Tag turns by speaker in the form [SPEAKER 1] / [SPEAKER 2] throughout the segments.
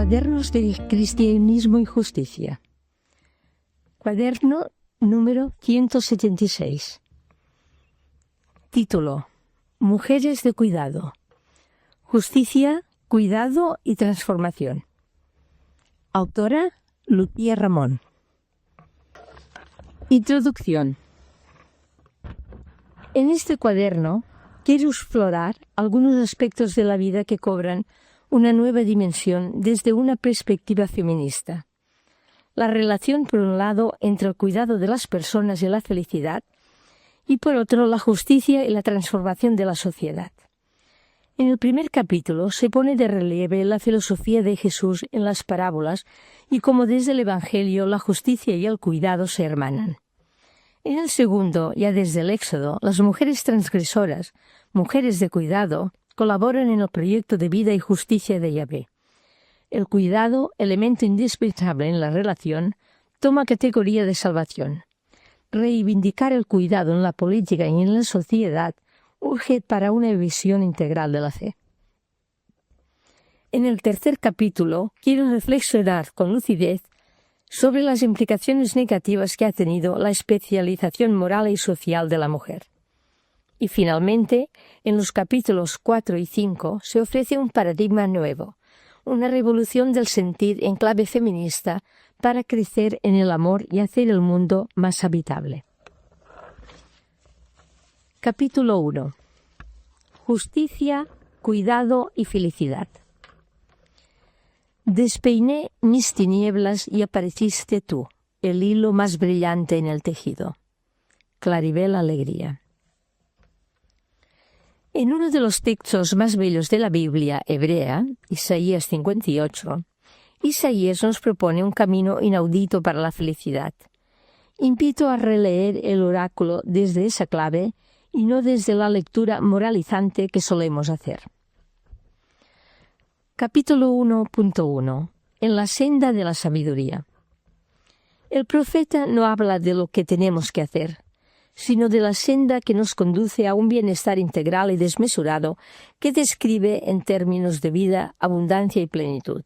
[SPEAKER 1] Cuadernos de Cristianismo y Justicia. Cuaderno número 176. Título: Mujeres de cuidado. Justicia, cuidado y transformación. Autora: Lucía Ramón. Introducción. En este cuaderno quiero explorar algunos aspectos de la vida que cobran una nueva dimensión desde una perspectiva feminista. La relación, por un lado, entre el cuidado de las personas y la felicidad, y por otro, la justicia y la transformación de la sociedad. En el primer capítulo se pone de relieve la filosofía de Jesús en las parábolas y cómo desde el Evangelio la justicia y el cuidado se hermanan. En el segundo, ya desde el Éxodo, las mujeres transgresoras, mujeres de cuidado, colaboran en el proyecto de vida y justicia de Yahvé. El cuidado, elemento indispensable en la relación, toma categoría de salvación. Reivindicar el cuidado en la política y en la sociedad urge para una visión integral de la fe. En el tercer capítulo quiero reflexionar con lucidez sobre las implicaciones negativas que ha tenido la especialización moral y social de la mujer. Y finalmente, en los capítulos 4 y 5 se ofrece un paradigma nuevo, una revolución del sentir en clave feminista para crecer en el amor y hacer el mundo más habitable. Capítulo 1. Justicia, cuidado y felicidad. Despeiné mis tinieblas y apareciste tú, el hilo más brillante en el tejido. Claribel Alegría. En uno de los textos más bellos de la Biblia hebrea, Isaías 58, Isaías nos propone un camino inaudito para la felicidad. Invito a releer el oráculo desde esa clave y no desde la lectura moralizante que solemos hacer. Capítulo 1.1. En la senda de la sabiduría. El profeta no habla de lo que tenemos que hacer, sino de la senda que nos conduce a un bienestar integral y desmesurado que describe en términos de vida, abundancia y plenitud.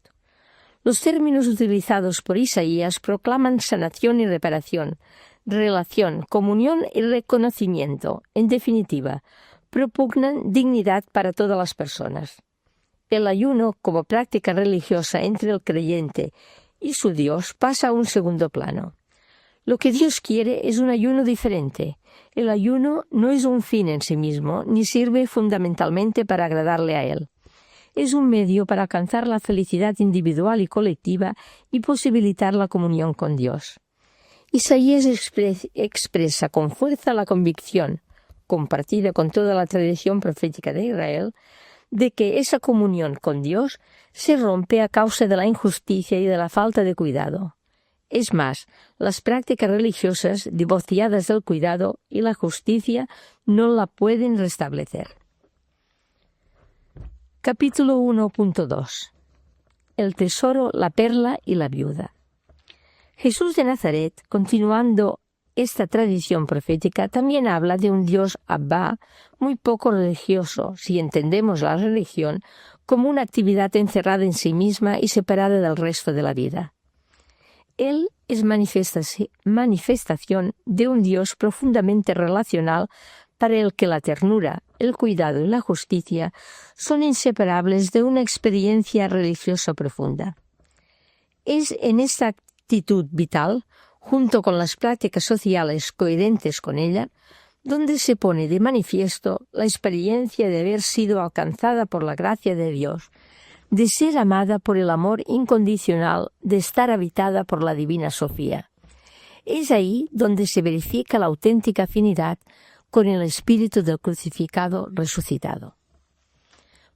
[SPEAKER 1] Los términos utilizados por Isaías proclaman sanación y reparación, relación, comunión y reconocimiento. En definitiva, propugnan dignidad para todas las personas. El ayuno, como práctica religiosa entre el creyente y su Dios, pasa a un segundo plano. Lo que Dios quiere es un ayuno diferente. El ayuno no es un fin en sí mismo, ni sirve fundamentalmente para agradarle a Él. Es un medio para alcanzar la felicidad individual y colectiva y posibilitar la comunión con Dios. Isaías expresa con fuerza la convicción, compartida con toda la tradición profética de Israel, de que esa comunión con Dios se rompe a causa de la injusticia y de la falta de cuidado. Es más, las prácticas religiosas divorciadas del cuidado y la justicia no la pueden restablecer. Capítulo 1.2. El tesoro, la perla y la viuda. Jesús de Nazaret, continuando esta tradición profética, también habla de un Dios Abba muy poco religioso, si entendemos la religión como una actividad encerrada en sí misma y separada del resto de la vida. Él es manifestación de un Dios profundamente relacional para el que la ternura, el cuidado y la justicia son inseparables de una experiencia religiosa profunda. Es en esta actitud vital, junto con las prácticas sociales coherentes con ella, donde se pone de manifiesto la experiencia de haber sido alcanzada por la gracia de Dios, de ser amada por el amor incondicional, de estar habitada por la divina Sofía. Es ahí donde se verifica la auténtica afinidad con el espíritu del crucificado resucitado.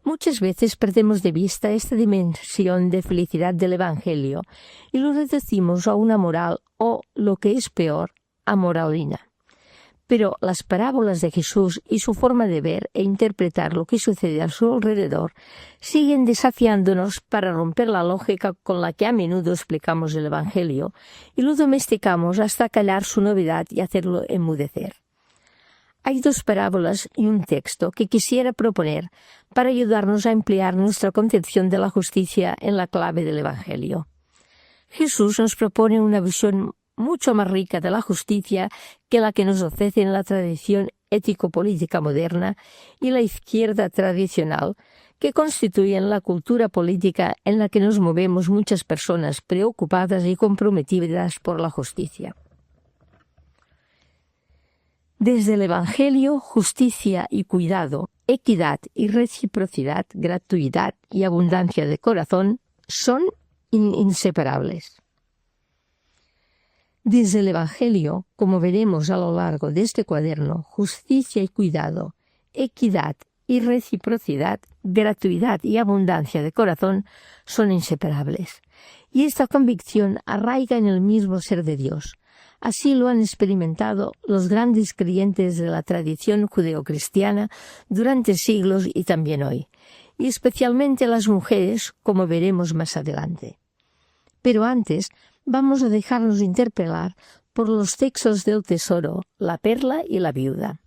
[SPEAKER 1] Muchas veces perdemos de vista esta dimensión de felicidad del Evangelio y lo reducimos a una moral o, lo que es peor, a moralina. Pero las parábolas de Jesús y su forma de ver e interpretar lo que sucede a su alrededor siguen desafiándonos para romper la lógica con la que a menudo explicamos el Evangelio y lo domesticamos hasta callar su novedad y hacerlo enmudecer. Hay dos parábolas y un texto que quisiera proponer para ayudarnos a emplear nuestra concepción de la justicia en la clave del Evangelio. Jesús nos propone una visión mucho más rica de la justicia que la que nos ofrece en la tradición ético-política moderna y la izquierda tradicional, que constituyen la cultura política en la que nos movemos muchas personas preocupadas y comprometidas por la justicia. Desde el Evangelio, justicia y cuidado, equidad y reciprocidad, gratuidad y abundancia de corazón son inseparables. Desde el Evangelio, como veremos a lo largo de este cuaderno, justicia y cuidado, equidad y reciprocidad, gratuidad y abundancia de corazón son inseparables. Y esta convicción arraiga en el mismo ser de Dios. Así lo han experimentado los grandes creyentes de la tradición judeocristiana durante siglos y también hoy, y especialmente las mujeres, como veremos más adelante. Pero antes vamos a dejarnos interpelar por los textos del tesoro, la perla y la viuda.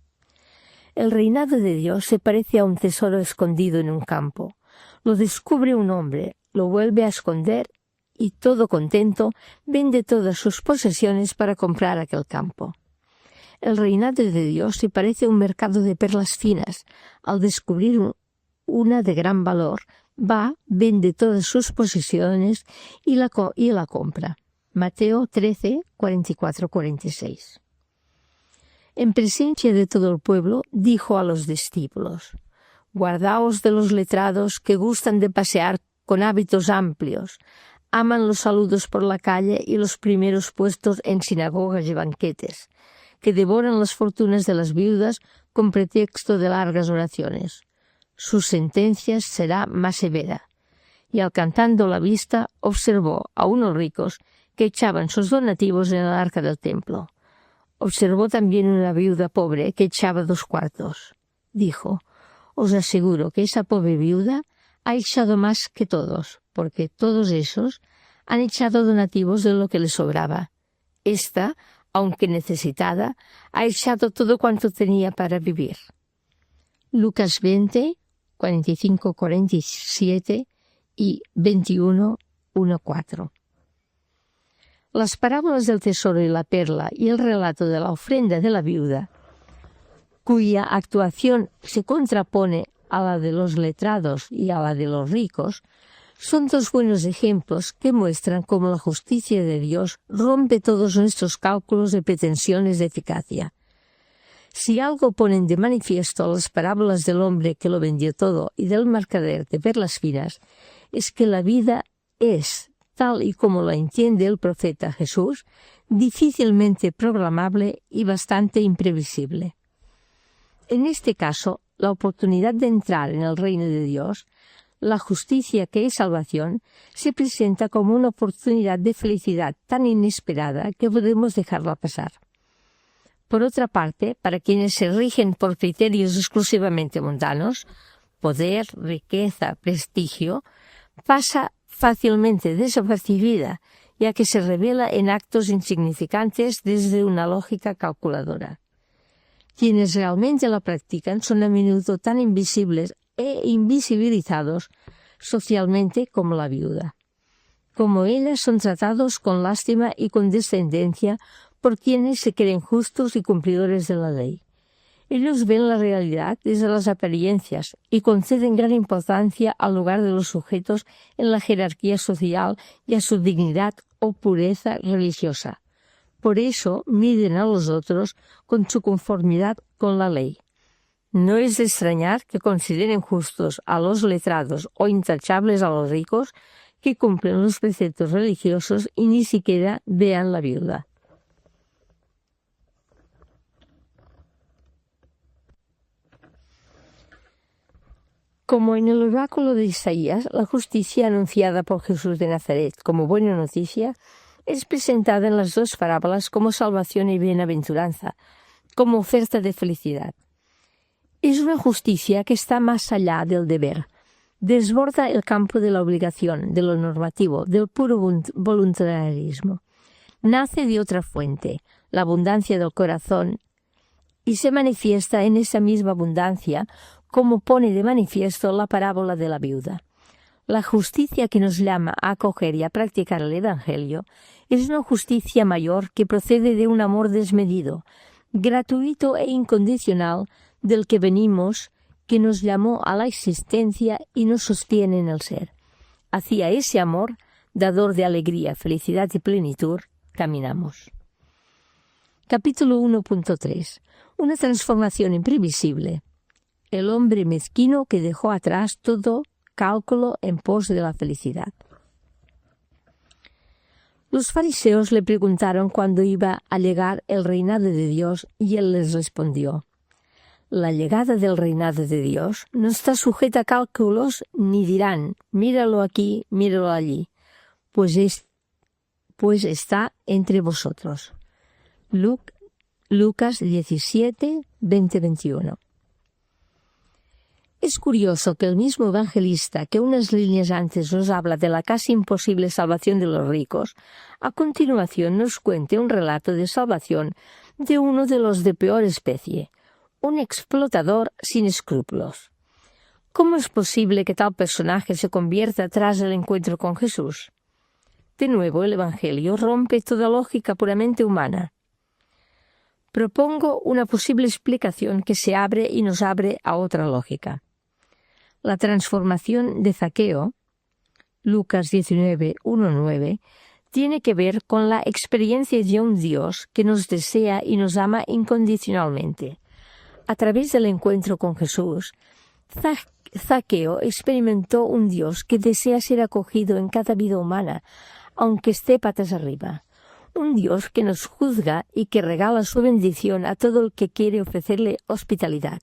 [SPEAKER 1] El reinado de Dios se parece a un tesoro escondido en un campo. Lo descubre un hombre, lo vuelve a esconder y, todo contento, vende todas sus posesiones para comprar aquel campo. El reinado de Dios se parece a un mercado de perlas finas. Al descubrir una de gran valor, va, vende todas sus posesiones y la compra. Mateo 13, 44-46. En presencia de todo el pueblo, dijo a los discípulos: «Guardaos de los letrados que gustan de pasear con hábitos amplios, aman los saludos por la calle y los primeros puestos en sinagogas y banquetes, que devoran las fortunas de las viudas con pretexto de largas oraciones. Su sentencia será más severa». Y alcanzando la vista, observó a unos ricos que echaban sus donativos en el arca del templo. Observó también una viuda pobre que echaba 2 cuartos. Dijo: «Os aseguro que esa pobre viuda ha echado más que todos, porque todos esos han echado donativos de lo que les sobraba. Esta, aunque necesitada, ha echado todo cuanto tenía para vivir». Lucas 20, 45-47 y 21, 1-4. Las parábolas del tesoro y la perla y el relato de la ofrenda de la viuda, cuya actuación se contrapone a la de los letrados y a la de los ricos, son 2 buenos ejemplos que muestran cómo la justicia de Dios rompe todos nuestros cálculos de pretensiones de eficacia. Si algo ponen de manifiesto las parábolas del hombre que lo vendió todo y del mercader de perlas finas, es que la vida es, tal y como la entiende el profeta Jesús, difícilmente programable y bastante imprevisible. En este caso, la oportunidad de entrar en el reino de Dios, la justicia que es salvación, se presenta como una oportunidad de felicidad tan inesperada que podemos dejarla pasar. Por otra parte, para quienes se rigen por criterios exclusivamente mundanos, poder, riqueza, prestigio, pasa fácilmente desapercibida, ya que se revela en actos insignificantes desde una lógica calculadora. Quienes realmente la practican son a menudo tan invisibles e invisibilizados socialmente como la viuda. Como ellas, son tratados con lástima y condescendencia por quienes se creen justos y cumplidores de la ley. Ellos ven la realidad desde las apariencias y conceden gran importancia al lugar de los sujetos en la jerarquía social y a su dignidad o pureza religiosa. Por eso miden a los otros con su conformidad con la ley. No es de extrañar que consideren justos a los letrados o intachables a los ricos que cumplen los preceptos religiosos y ni siquiera vean la viuda. Como en el oráculo de Isaías, la justicia anunciada por Jesús de Nazaret como buena noticia es presentada en las 2 parábolas como salvación y bienaventuranza, como oferta de felicidad. Es una justicia que está más allá del deber, desborda el campo de la obligación, de lo normativo, del puro voluntarismo. Nace de otra fuente, la abundancia del corazón, y se manifiesta en esa misma abundancia, como pone de manifiesto la parábola de la viuda. La justicia que nos llama a acoger y a practicar el Evangelio es una justicia mayor que procede de un amor desmedido, gratuito e incondicional del que venimos, que nos llamó a la existencia y nos sostiene en el ser. Hacia ese amor, dador de alegría, felicidad y plenitud, caminamos. Capítulo 1.3. Una transformación imprevisible. El hombre mezquino que dejó atrás todo cálculo en pos de la felicidad. Los fariseos le preguntaron cuándo iba a llegar el reinado de Dios y él les respondió: la llegada del reinado de Dios no está sujeta a cálculos ni dirán, míralo aquí, míralo allí, pues está entre vosotros. Lucas 17, 20-21. Es curioso que el mismo evangelista que unas líneas antes nos habla de la casi imposible salvación de los ricos, a continuación nos cuente un relato de salvación de uno de los de peor especie, un explotador sin escrúpulos. ¿Cómo es posible que tal personaje se convierta tras el encuentro con Jesús? De nuevo, el Evangelio rompe toda lógica puramente humana. Propongo una posible explicación que se abre y nos abre a otra lógica. La transformación de Zaqueo, Lucas 19, 1-9, tiene que ver con la experiencia de un Dios que nos desea y nos ama incondicionalmente. A través del encuentro con Jesús, Zaqueo experimentó un Dios que desea ser acogido en cada vida humana, aunque esté patas arriba. Un Dios que nos juzga y que regala su bendición a todo el que quiere ofrecerle hospitalidad.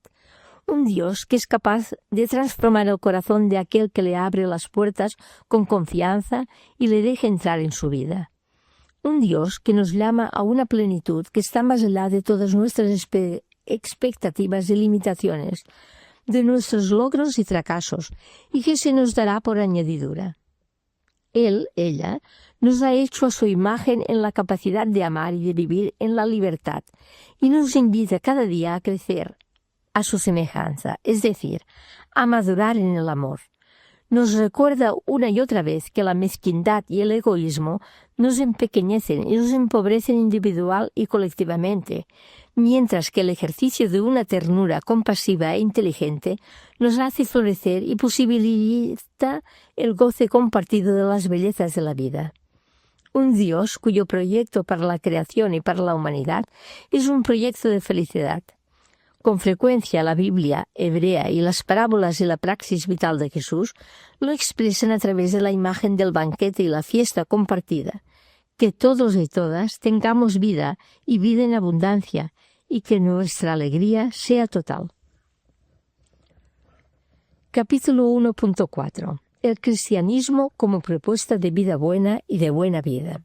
[SPEAKER 1] Un Dios que es capaz de transformar el corazón de aquel que le abre las puertas con confianza y le deja entrar en su vida. Un Dios que nos llama a una plenitud que está más allá de todas nuestras expectativas y limitaciones, de nuestros logros y fracasos, y que se nos dará por añadidura. Ella, nos ha hecho a su imagen en la capacidad de amar y de vivir en la libertad, y nos invita cada día a crecer a su semejanza, es decir, a madurar en el amor. Nos recuerda una y otra vez que la mezquindad y el egoísmo nos empequeñecen y nos empobrecen individual y colectivamente, mientras que el ejercicio de una ternura compasiva e inteligente nos hace florecer y posibilita el goce compartido de las bellezas de la vida. Un Dios cuyo proyecto para la creación y para la humanidad es un proyecto de felicidad. Con frecuencia la Biblia hebrea y las parábolas y la praxis vital de Jesús lo expresan a través de la imagen del banquete y la fiesta compartida. Que todos y todas tengamos vida y vida en abundancia, y que nuestra alegría sea total. Capítulo 1.4. El cristianismo como propuesta de vida buena y de buena vida.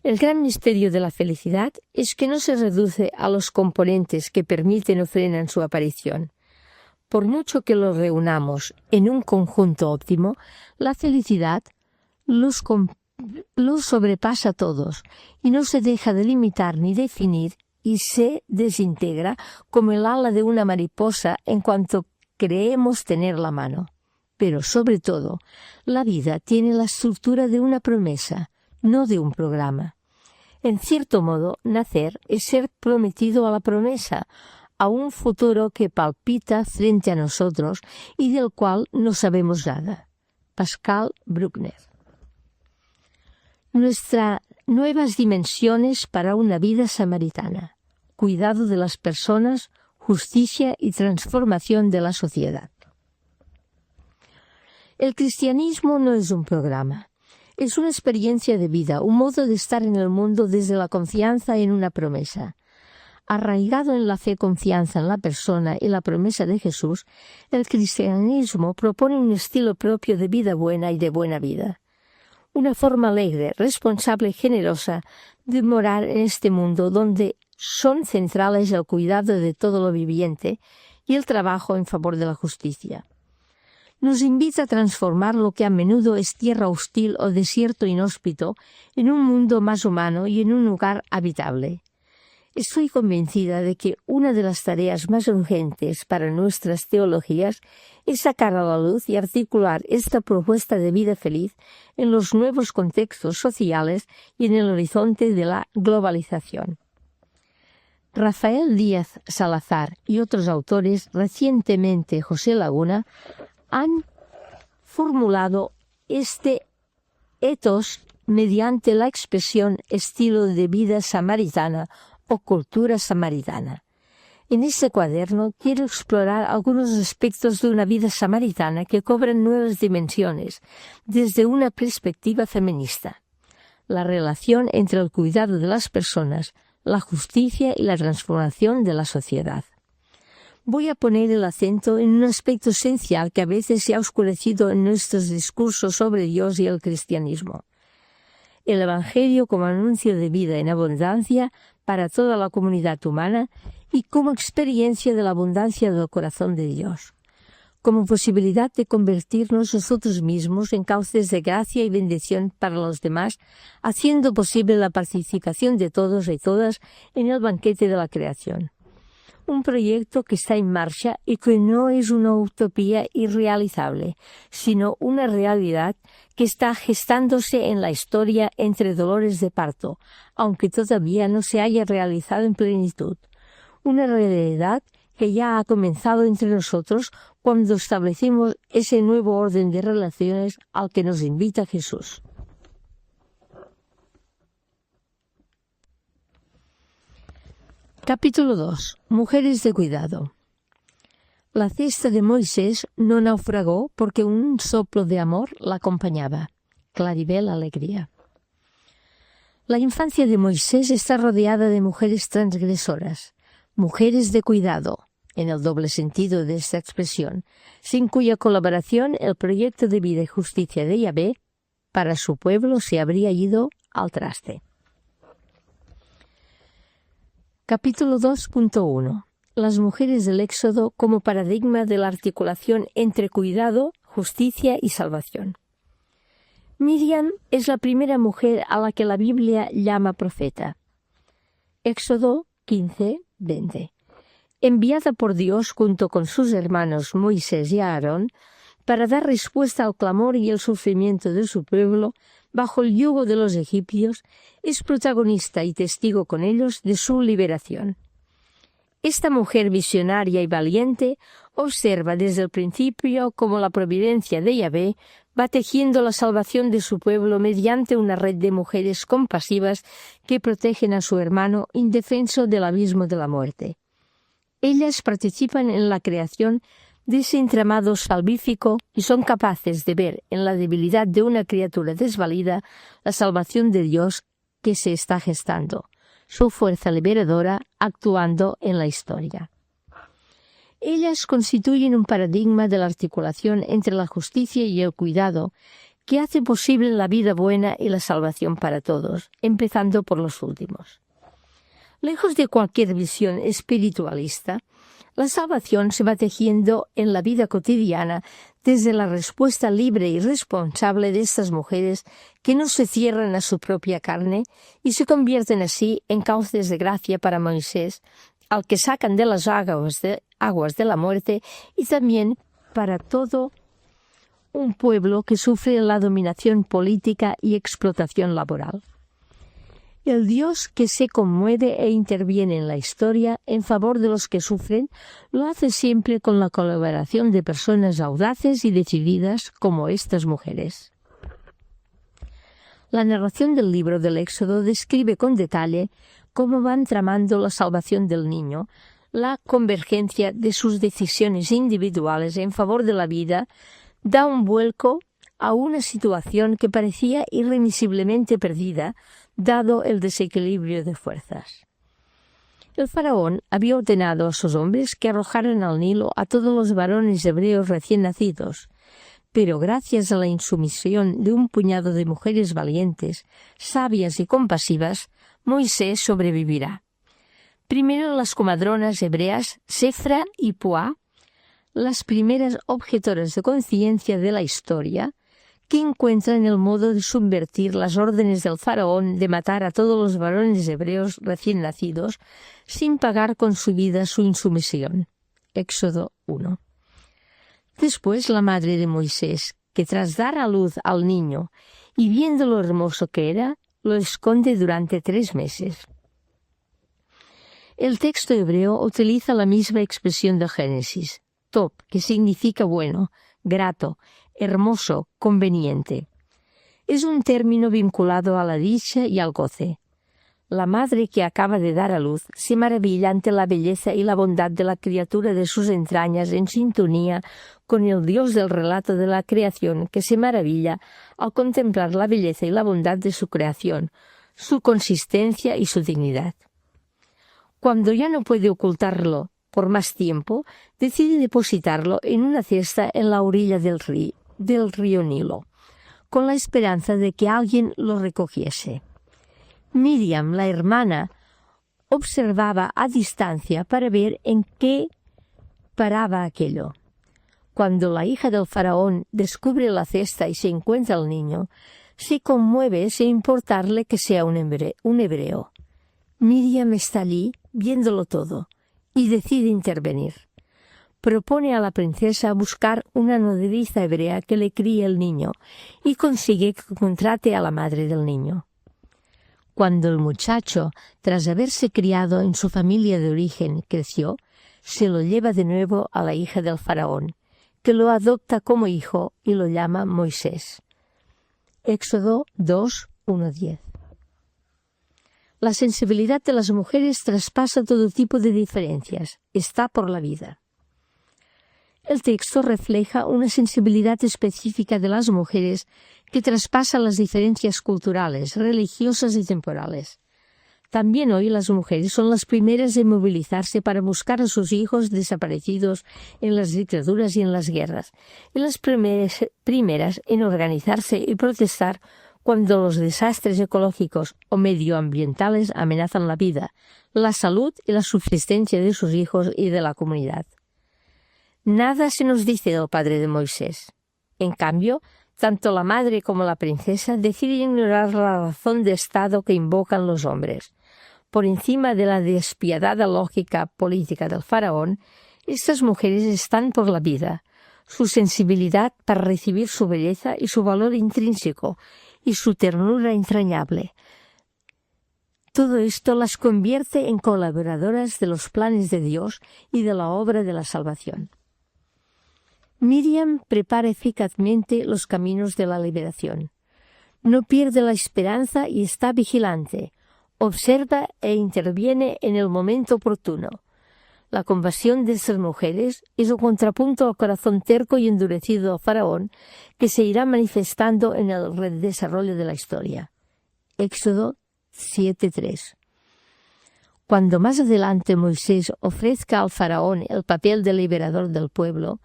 [SPEAKER 1] El gran misterio de la felicidad es que no se reduce a los componentes que permiten o frenan su aparición. Por mucho que los reunamos en un conjunto óptimo, la felicidad los sobrepasa a todos y no se deja delimitar ni definir y se desintegra como el ala de una mariposa en cuanto creemos tener la mano. Pero sobre todo, la vida tiene la estructura de una promesa, no de un programa. En cierto modo, nacer es ser prometido a la promesa, a un futuro que palpita frente a nosotros y del cual no sabemos nada. Pascal Bruckner. Nuestras nuevas dimensiones para una vida samaritana. Cuidado de las personas, justicia y transformación de la sociedad. El cristianismo no es un programa. Es una experiencia de vida, un modo de estar en el mundo desde la confianza en una promesa. Arraigado en la fe, confianza en la persona y la promesa de Jesús, el cristianismo propone un estilo propio de vida buena y de buena vida. Una forma alegre, responsable y generosa de morar en este mundo donde son centrales el cuidado de todo lo viviente y el trabajo en favor de la justicia. Nos invita a transformar lo que a menudo es tierra hostil o desierto inhóspito en un mundo más humano y en un lugar habitable. Estoy convencida de que una de las tareas más urgentes para nuestras teologías es sacar a la luz y articular esta propuesta de vida feliz en los nuevos contextos sociales y en el horizonte de la globalización. Rafael Díaz Salazar y otros autores, recientemente José Laguna, han formulado este ethos mediante la expresión estilo de vida samaritana o cultura samaritana. En este cuaderno quiero explorar algunos aspectos de una vida samaritana que cobran nuevas dimensiones desde una perspectiva feminista. La relación entre el cuidado de las personas, la justicia y la transformación de la sociedad. Voy a poner el acento en un aspecto esencial que a veces se ha oscurecido en nuestros discursos sobre Dios y el cristianismo. El Evangelio como anuncio de vida en abundancia para toda la comunidad humana y como experiencia de la abundancia del corazón de Dios, como posibilidad de convertirnos nosotros mismos en cauces de gracia y bendición para los demás, haciendo posible la participación de todos y todas en el banquete de la creación. Un proyecto que está en marcha y que no es una utopía irrealizable, sino una realidad que está gestándose en la historia entre dolores de parto, aunque todavía no se haya realizado en plenitud. Una realidad que ya ha comenzado entre nosotros cuando establecimos ese nuevo orden de relaciones al que nos invita Jesús. Capítulo 2. Mujeres de cuidado. La cesta de Moisés no naufragó porque un soplo de amor la acompañaba. Claribel Alegría. La infancia de Moisés está rodeada de mujeres transgresoras, mujeres de cuidado, en el doble sentido de esta expresión, sin cuya colaboración el proyecto de vida y justicia de Yahvé para su pueblo se habría ido al traste. Capítulo 2.1. Las mujeres del Éxodo como paradigma de la articulación entre cuidado, justicia y salvación. Miriam es la primera mujer a la que la Biblia llama profeta. Éxodo 15:20. Enviada por Dios junto con sus hermanos Moisés y Aarón para dar respuesta al clamor y el sufrimiento de su pueblo bajo el yugo de los egipcios, es protagonista y testigo con ellos de su liberación. Esta mujer visionaria y valiente observa desde el principio cómo la providencia de Yahvé va tejiendo la salvación de su pueblo mediante una red de mujeres compasivas que protegen a su hermano indefenso del abismo de la muerte. Ellas participan en la creación de ese entramado salvífico y son capaces de ver en la debilidad de una criatura desvalida la salvación de Dios que se está gestando, su fuerza liberadora actuando en la historia. Ellas constituyen un paradigma de la articulación entre la justicia y el cuidado que hace posible la vida buena y la salvación para todos, empezando por los últimos. Lejos de cualquier visión espiritualista, la salvación se va tejiendo en la vida cotidiana desde la respuesta libre y responsable de estas mujeres que no se cierran a su propia carne y se convierten así en cauces de gracia para Moisés, al que sacan de las aguas de la muerte y también para todo un pueblo que sufre la dominación política y explotación laboral. El Dios que se conmueve e interviene en la historia en favor de los que sufren, lo hace siempre con la colaboración de personas audaces y decididas como estas mujeres. La narración del libro del Éxodo describe con detalle cómo van tramando la salvación del niño, la convergencia de sus decisiones individuales en favor de la vida, da un vuelco a una situación que parecía irremisiblemente perdida, dado el desequilibrio de fuerzas. El faraón había ordenado a sus hombres que arrojaran al Nilo a todos los varones hebreos recién nacidos, pero gracias a la insumisión de un puñado de mujeres valientes, sabias y compasivas, Moisés sobrevivirá. Primero las comadronas hebreas Sefra y Puá, las primeras objetoras de conciencia de la historia, que encuentra en el modo de subvertir las órdenes del faraón de matar a todos los varones hebreos recién nacidos sin pagar con su vida su insumisión. Éxodo 1. Después la madre de Moisés, que tras dar a luz al niño y viendo lo hermoso que era, lo esconde durante 3 meses. El texto hebreo utiliza la misma expresión de Génesis, tov, que significa bueno, grato, hermoso, conveniente. Es un término vinculado a la dicha y al goce. La madre que acaba de dar a luz se maravilla ante la belleza y la bondad de la criatura de sus entrañas en sintonía con el Dios del relato de la creación, que se maravilla al contemplar la belleza y la bondad de su creación, su consistencia y su dignidad. Cuando ya no puede ocultarlo por más tiempo, decide depositarlo en una cesta en la orilla del río Nilo, con la esperanza de que alguien lo recogiese. Miriam, la hermana, observaba a distancia para ver en qué paraba aquello. Cuando la hija del faraón descubre la cesta y se encuentra al niño, se conmueve sin importarle que sea un hebreo. Miriam está allí, viéndolo todo, y decide intervenir. Propone a la princesa buscar una nodriza hebrea que le críe el niño y consigue que contrate a la madre del niño. Cuando el muchacho, tras haberse criado en su familia de origen, creció, se lo lleva de nuevo a la hija del faraón, que lo adopta como hijo y lo llama Moisés. Éxodo 2, 1-10. La sensibilidad de las mujeres traspasa todo tipo de diferencias, está por la vida. El texto refleja una sensibilidad específica de las mujeres que traspasa las diferencias culturales, religiosas y temporales. También hoy las mujeres son las primeras en movilizarse para buscar a sus hijos desaparecidos en las dictaduras y en las guerras, y las primeras en organizarse y protestar cuando los desastres ecológicos o medioambientales amenazan la vida, la salud y la subsistencia de sus hijos y de la comunidad. Nada se nos dice del padre de Moisés. En cambio, tanto la madre como la princesa deciden ignorar la razón de Estado que invocan los hombres. Por encima de la despiadada lógica política del faraón, estas mujeres están por la vida, su sensibilidad para recibir su belleza y su valor intrínseco, y su ternura entrañable. Todo esto las convierte en colaboradoras de los planes de Dios y de la obra de la salvación. Miriam prepara eficazmente los caminos de la liberación. No pierde la esperanza y está vigilante. Observa e interviene en el momento oportuno. La compasión de estas mujeres es un contrapunto al corazón terco y endurecido del faraón que se irá manifestando en el desarrollo de la historia. Éxodo 7:3. Cuando más adelante Moisés ofrezca al faraón el papel de liberador del pueblo,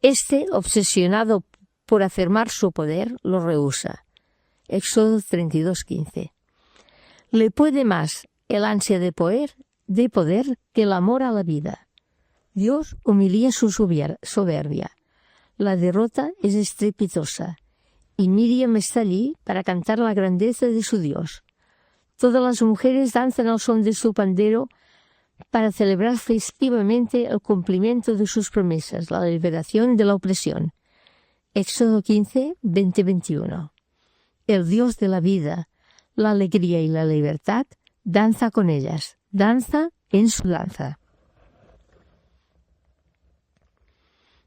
[SPEAKER 1] éste, obsesionado por afirmar su poder, lo rehúsa. Éxodo 32:15. Le puede más el ansia de poder que el amor a la vida. Dios humilla su soberbia. La derrota es estrepitosa, y Miriam está allí para cantar la grandeza de su Dios. Todas las mujeres danzan al son de su pandero para celebrar festivamente el cumplimiento de sus promesas, la liberación de la opresión. Éxodo 15, 20-21. El Dios de la vida, la alegría y la libertad, danza con ellas, danza en su danza.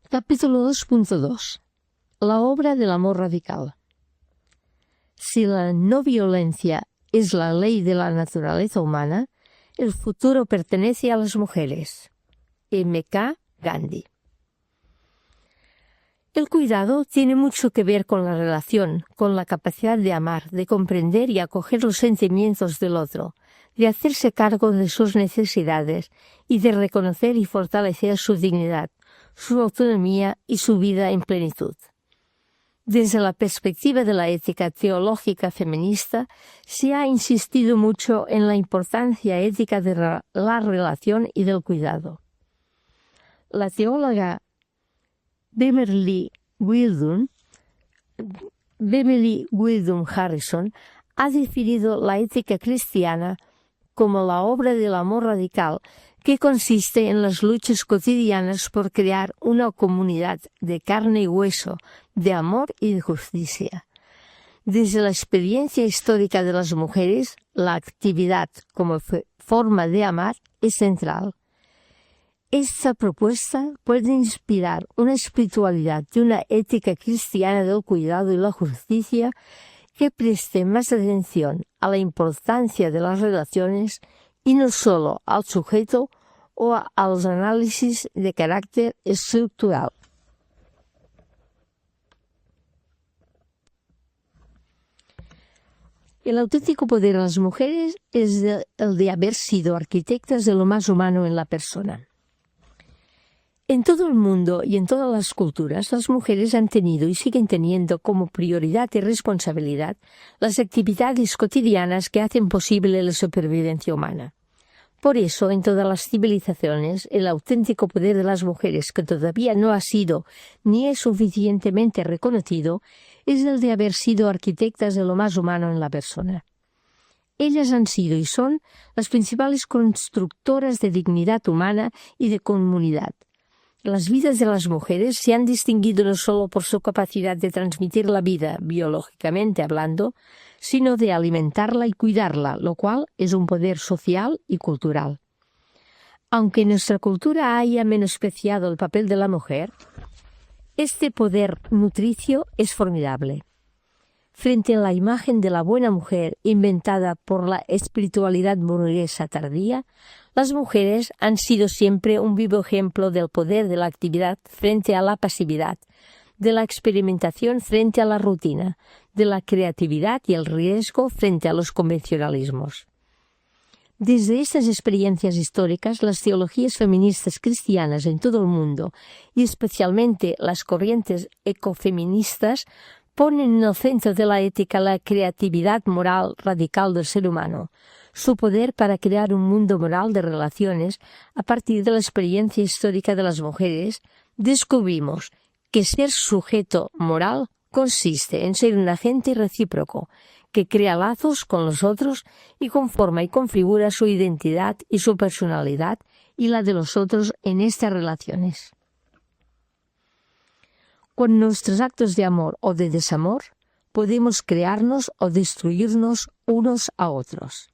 [SPEAKER 1] Capítulo 2.2. La obra del amor radical. Si la no violencia es la ley de la naturaleza humana, el futuro pertenece a las mujeres. M.K. Gandhi. El cuidado tiene mucho que ver con la relación, con la capacidad de amar, de comprender y acoger los sentimientos del otro, de hacerse cargo de sus necesidades y de reconocer y fortalecer su dignidad, su autonomía y su vida en plenitud. Desde la perspectiva de la ética teológica feminista, se ha insistido mucho en la importancia ética de la relación y del cuidado. La teóloga Beverly Wildun Beverly Wildum Harrison ha definido la ética cristiana como la obra del amor radical que consiste en las luchas cotidianas por crear una comunidad de carne y hueso, de amor y de justicia. Desde la experiencia histórica de las mujeres, la actividad como forma de amar es central. Esta propuesta puede inspirar una espiritualidad y una ética cristiana del cuidado y la justicia que preste más atención a la importancia de las relaciones y no solo al sujeto o a los análisis de carácter estructural. El auténtico poder de las mujeres es el de haber sido arquitectas de lo más humano en la persona. En todo el mundo y en todas las culturas, las mujeres han tenido y siguen teniendo como prioridad y responsabilidad las actividades cotidianas que hacen posible la supervivencia humana. Por eso, en todas las civilizaciones, el auténtico poder de las mujeres, que todavía no ha sido ni es suficientemente reconocido, es el de haber sido arquitectas de lo más humano en la persona. Ellas han sido y son las principales constructoras de dignidad humana y de comunidad. Las vidas de las mujeres se han distinguido no solo por su capacidad de transmitir la vida, biológicamente hablando, sino de alimentarla y cuidarla, lo cual es un poder social y cultural. Aunque nuestra cultura haya menospreciado el papel de la mujer, este poder nutricio es formidable. Frente a la imagen de la buena mujer inventada por la espiritualidad burguesa tardía, las mujeres han sido siempre un vivo ejemplo del poder de la actividad frente a la pasividad, de la experimentación frente a la rutina, de la creatividad y el riesgo frente a los convencionalismos. Desde estas experiencias históricas, las teologías feministas cristianas en todo el mundo, y especialmente las corrientes ecofeministas, ponen en el centro de la ética la creatividad moral radical del ser humano, su poder para crear un mundo moral de relaciones. A partir de la experiencia histórica de las mujeres, descubrimos que ser sujeto moral consiste en ser un agente recíproco, que crea lazos con los otros y conforma y configura su identidad y su personalidad y la de los otros en estas relaciones. Con nuestros actos de amor o de desamor, podemos crearnos o destruirnos unos a otros.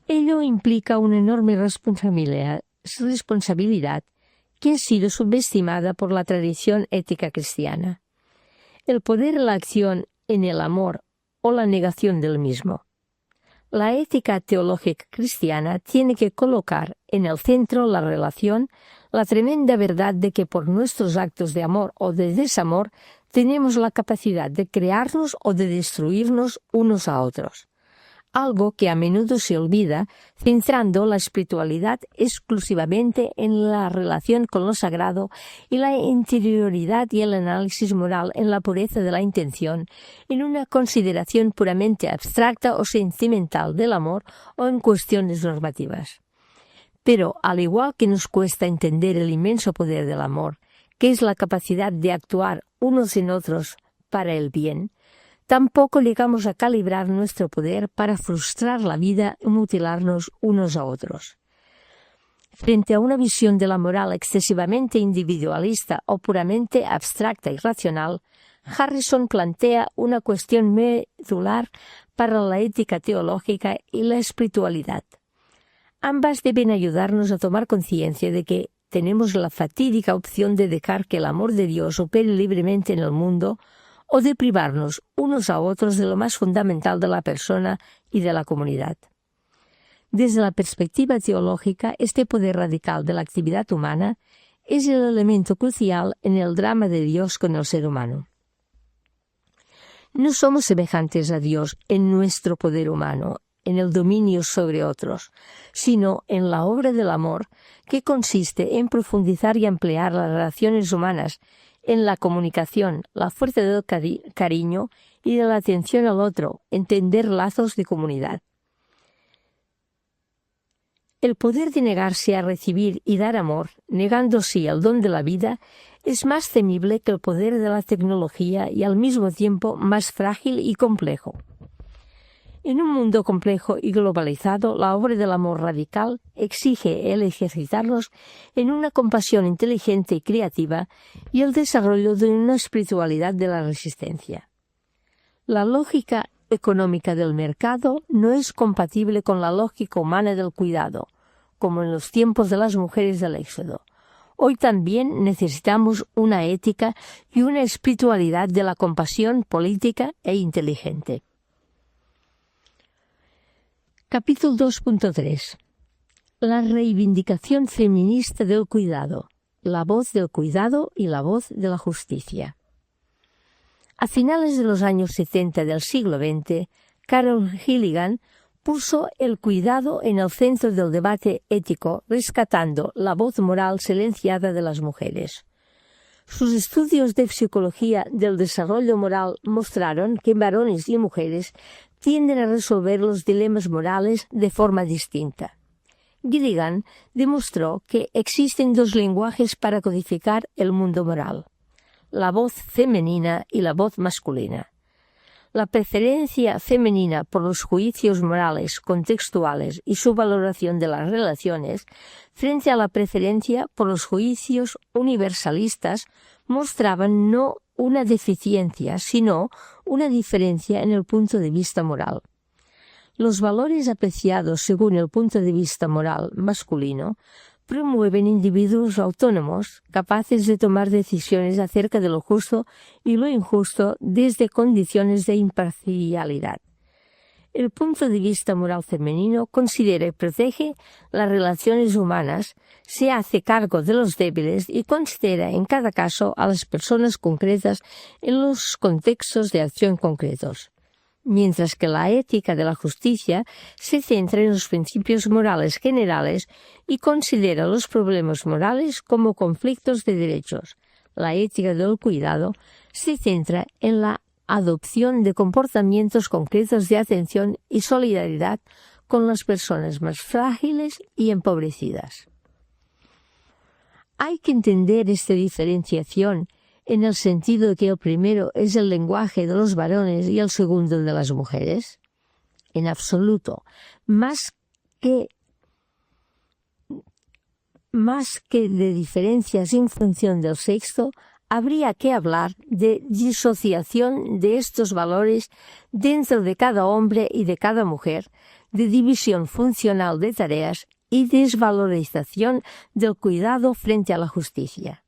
[SPEAKER 1] Ello implica una enorme responsabilidad que ha sido subestimada por la tradición ética cristiana. El poder de la acción en el amor o la negación del mismo. La ética teológica cristiana tiene que colocar en el centro la relación, la tremenda verdad de que por nuestros actos de amor o de desamor tenemos la capacidad de crearnos o de destruirnos unos a otros. Algo que a menudo se olvida, centrando la espiritualidad exclusivamente en la relación con lo sagrado y la interioridad y el análisis moral en la pureza de la intención, en una consideración puramente abstracta o sentimental del amor o en cuestiones normativas. Pero, al igual que nos cuesta entender el inmenso poder del amor, que es la capacidad de actuar unos en otros para el bien, tampoco llegamos a calibrar nuestro poder para frustrar la vida y mutilarnos unos a otros. Frente a una visión de la moral excesivamente individualista o puramente abstracta y racional, Harrison plantea una cuestión medular para la ética teológica y la espiritualidad. Ambas deben ayudarnos a tomar conciencia de que tenemos la fatídica opción de dejar que el amor de Dios opere libremente en el mundo o de privarnos unos a otros de lo más fundamental de la persona y de la comunidad. Desde la perspectiva teológica, este poder radical de la actividad humana es el elemento crucial en el drama de Dios con el ser humano. No somos semejantes a Dios en nuestro poder humano, en el dominio sobre otros, sino en la obra del amor, que consiste en profundizar y ampliar las relaciones humanas, en la comunicación, la fuerza del cariño y de la atención al otro, entender lazos de comunidad. El poder de negarse a recibir y dar amor, negando sí al don de la vida, es más temible que el poder de la tecnología y al mismo tiempo más frágil y complejo. En un mundo complejo y globalizado, la obra del amor radical exige el ejercitarnos en una compasión inteligente y creativa y el desarrollo de una espiritualidad de la resistencia. La lógica económica del mercado no es compatible con la lógica humana del cuidado, como en los tiempos de las mujeres del Éxodo. Hoy también necesitamos una ética y una espiritualidad de la compasión política e inteligente. Capítulo 2.3. La reivindicación feminista del cuidado, la voz del cuidado y la voz de la justicia. A finales de los años 70 del siglo XX, Carol Gilligan puso el cuidado en el centro del debate ético, rescatando la voz moral silenciada de las mujeres. Sus estudios de psicología del desarrollo moral mostraron que varones y mujeres tienden a resolver los dilemas morales de forma distinta. Gilligan demostró que existen dos lenguajes para codificar el mundo moral: la voz femenina y la voz masculina. La preferencia femenina por los juicios morales contextuales y su valoración de las relaciones, frente a la preferencia por los juicios universalistas, mostraban no una deficiencia, sino una diferencia en el punto de vista moral. Los valores apreciados según el punto de vista moral masculino promueven individuos autónomos, capaces de tomar decisiones acerca de lo justo y lo injusto desde condiciones de imparcialidad. El punto de vista moral femenino considera y protege las relaciones humanas, se hace cargo de los débiles y considera en cada caso a las personas concretas en los contextos de acción concretos. Mientras que la ética de la justicia se centra en los principios morales generales y considera los problemas morales como conflictos de derechos. La ética del cuidado se centra en la adopción de comportamientos concretos de atención y solidaridad con las personas más frágiles y empobrecidas. Hay que entender esta diferenciación en el sentido de que el primero es el lenguaje de los varones y el segundo de las mujeres. En absoluto, más que de diferencias en función del sexo, habría que hablar de disociación de estos valores dentro de cada hombre y de cada mujer, de división funcional de tareas y desvalorización del cuidado frente a la justicia.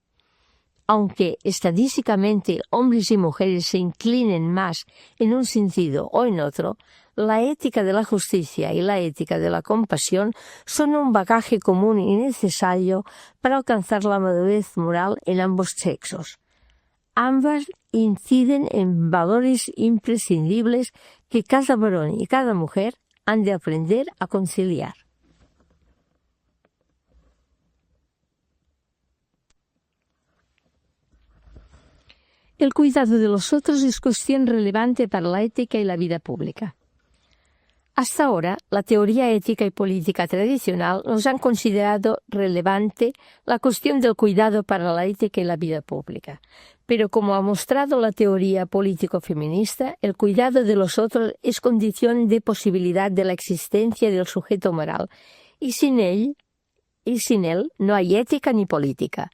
[SPEAKER 1] Aunque estadísticamente hombres y mujeres se inclinen más en un sentido o en otro, la ética de la justicia y la ética de la compasión son un bagaje común y necesario para alcanzar la madurez moral en ambos sexos. Ambas inciden en valores imprescindibles que cada varón y cada mujer han de aprender a conciliar. El cuidado de los otros es cuestión relevante para la ética y la vida pública. Hasta ahora, la teoría ética y política tradicional nos han considerado relevante la cuestión del cuidado para la ética y la vida pública. Pero como ha mostrado la teoría político-feminista, el cuidado de los otros es condición de posibilidad de la existencia del sujeto moral, y sin él no hay ética ni política.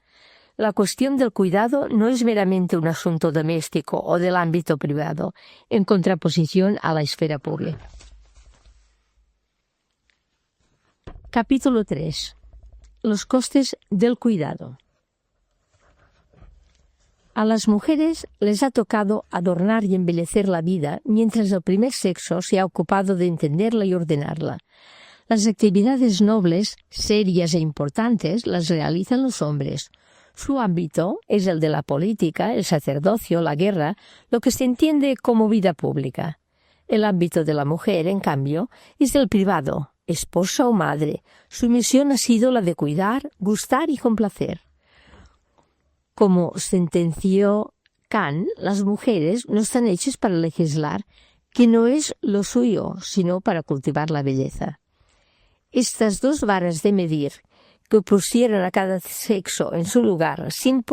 [SPEAKER 1] La cuestión del cuidado no es meramente un asunto doméstico o del ámbito privado, en contraposición a la esfera pública. Capítulo 3. Los costes del cuidado. A las mujeres les ha tocado adornar y embellecer la vida, mientras el primer sexo se ha ocupado de entenderla y ordenarla. Las actividades nobles, serias e importantes las realizan los hombres. Su ámbito es el de la política, el sacerdocio, la guerra, lo que se entiende como vida pública. El ámbito de la mujer, en cambio, es el privado, esposa o madre. Su misión ha sido la de cuidar, gustar y complacer. Como sentenció Kant, las mujeres no están hechas para legislar, que no es lo suyo, sino para cultivar la belleza. Estas dos varas de medir, que pusieron a cada sexo en su lugar sin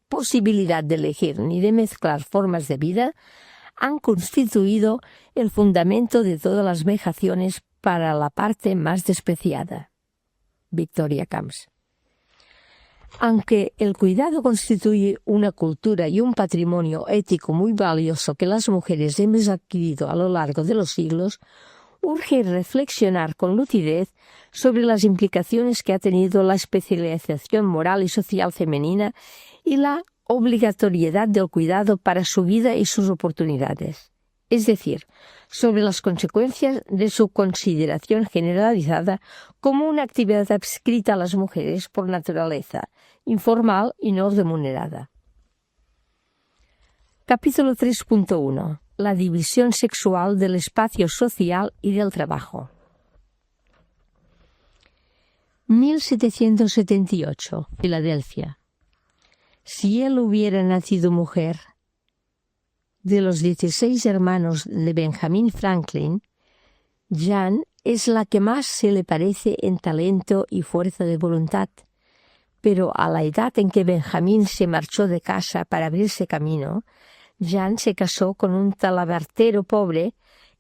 [SPEAKER 1] posibilidad de elegir ni de mezclar formas de vida, han constituido el fundamento de todas las vejaciones para la parte más despreciada. Victoria Camps. Aunque el cuidado constituye una cultura y un patrimonio ético muy valioso que las mujeres hemos adquirido a lo largo de los siglos, urge reflexionar con lucidez sobre las implicaciones que ha tenido la especialización moral y social femenina y la obligatoriedad del cuidado para su vida y sus oportunidades, es decir, sobre las consecuencias de su consideración generalizada como una actividad adscrita a las mujeres por naturaleza, informal y no remunerada. Capítulo 3.1. La división sexual del espacio social y del trabajo. 1778, Filadelfia. Si él hubiera nacido mujer, de los 16 hermanos de Benjamin Franklin, Jean es la que más se le parece en talento y fuerza de voluntad, pero a la edad en que Benjamin se marchó de casa para abrirse camino, Jean se casó con un talabartero pobre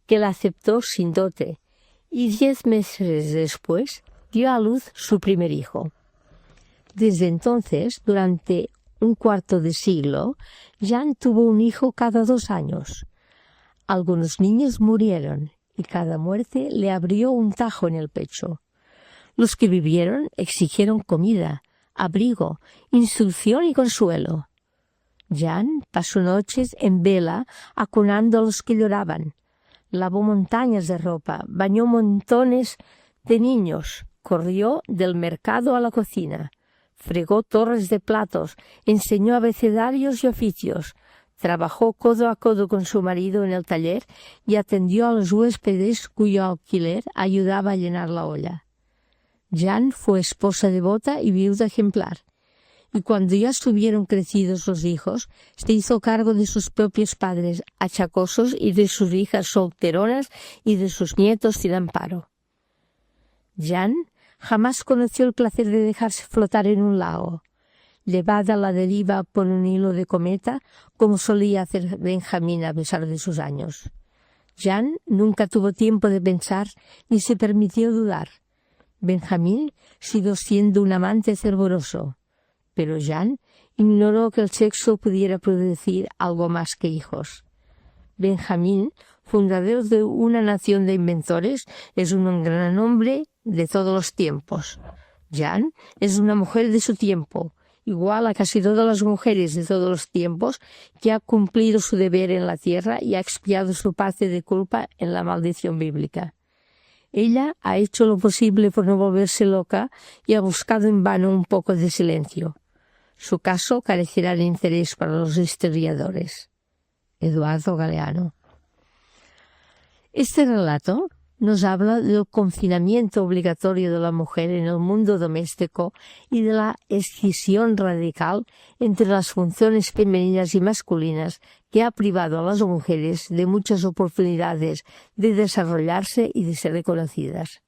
[SPEAKER 1] que la aceptó sin dote y 10 meses después dio a luz su primer hijo. Desde entonces, durante un cuarto de siglo, Jean tuvo un hijo cada 2 años. Algunos niños murieron y cada muerte le abrió un tajo en el pecho. Los que vivieron exigieron comida, abrigo, instrucción y consuelo. Jean pasó noches en vela acunando a los que lloraban, lavó montañas de ropa, bañó montones de niños, corrió del mercado a la cocina, fregó torres de platos, enseñó abecedarios y oficios, trabajó codo a codo con su marido en el taller y atendió a los huéspedes cuyo alquiler ayudaba a llenar la olla. Jean fue esposa devota y viuda ejemplar, y cuando ya estuvieron crecidos los hijos, se hizo cargo de sus propios padres achacosos y de sus hijas solteronas y de sus nietos sin amparo. Jean jamás conoció el placer de dejarse flotar en un lago, llevada a la deriva por un hilo de cometa, como solía hacer Benjamín a pesar de sus años. Jean nunca tuvo tiempo de pensar ni se permitió dudar. Benjamín siguió siendo un amante fervoroso, pero Jean ignoró que el sexo pudiera producir algo más que hijos. Benjamín, fundador de una nación de inventores, es un gran hombre de todos los tiempos. Jean es una mujer de su tiempo, igual a casi todas las mujeres de todos los tiempos, que ha cumplido su deber en la tierra y ha expiado su parte de culpa en la maldición bíblica. Ella ha hecho lo posible por no volverse loca y ha buscado en vano un poco de silencio. Su caso carecerá de interés para los historiadores. Eduardo Galeano. Este relato nos habla del confinamiento obligatorio de la mujer en el mundo doméstico y de la escisión radical entre las funciones femeninas y masculinas que ha privado a las mujeres de muchas oportunidades de desarrollarse y de ser reconocidas.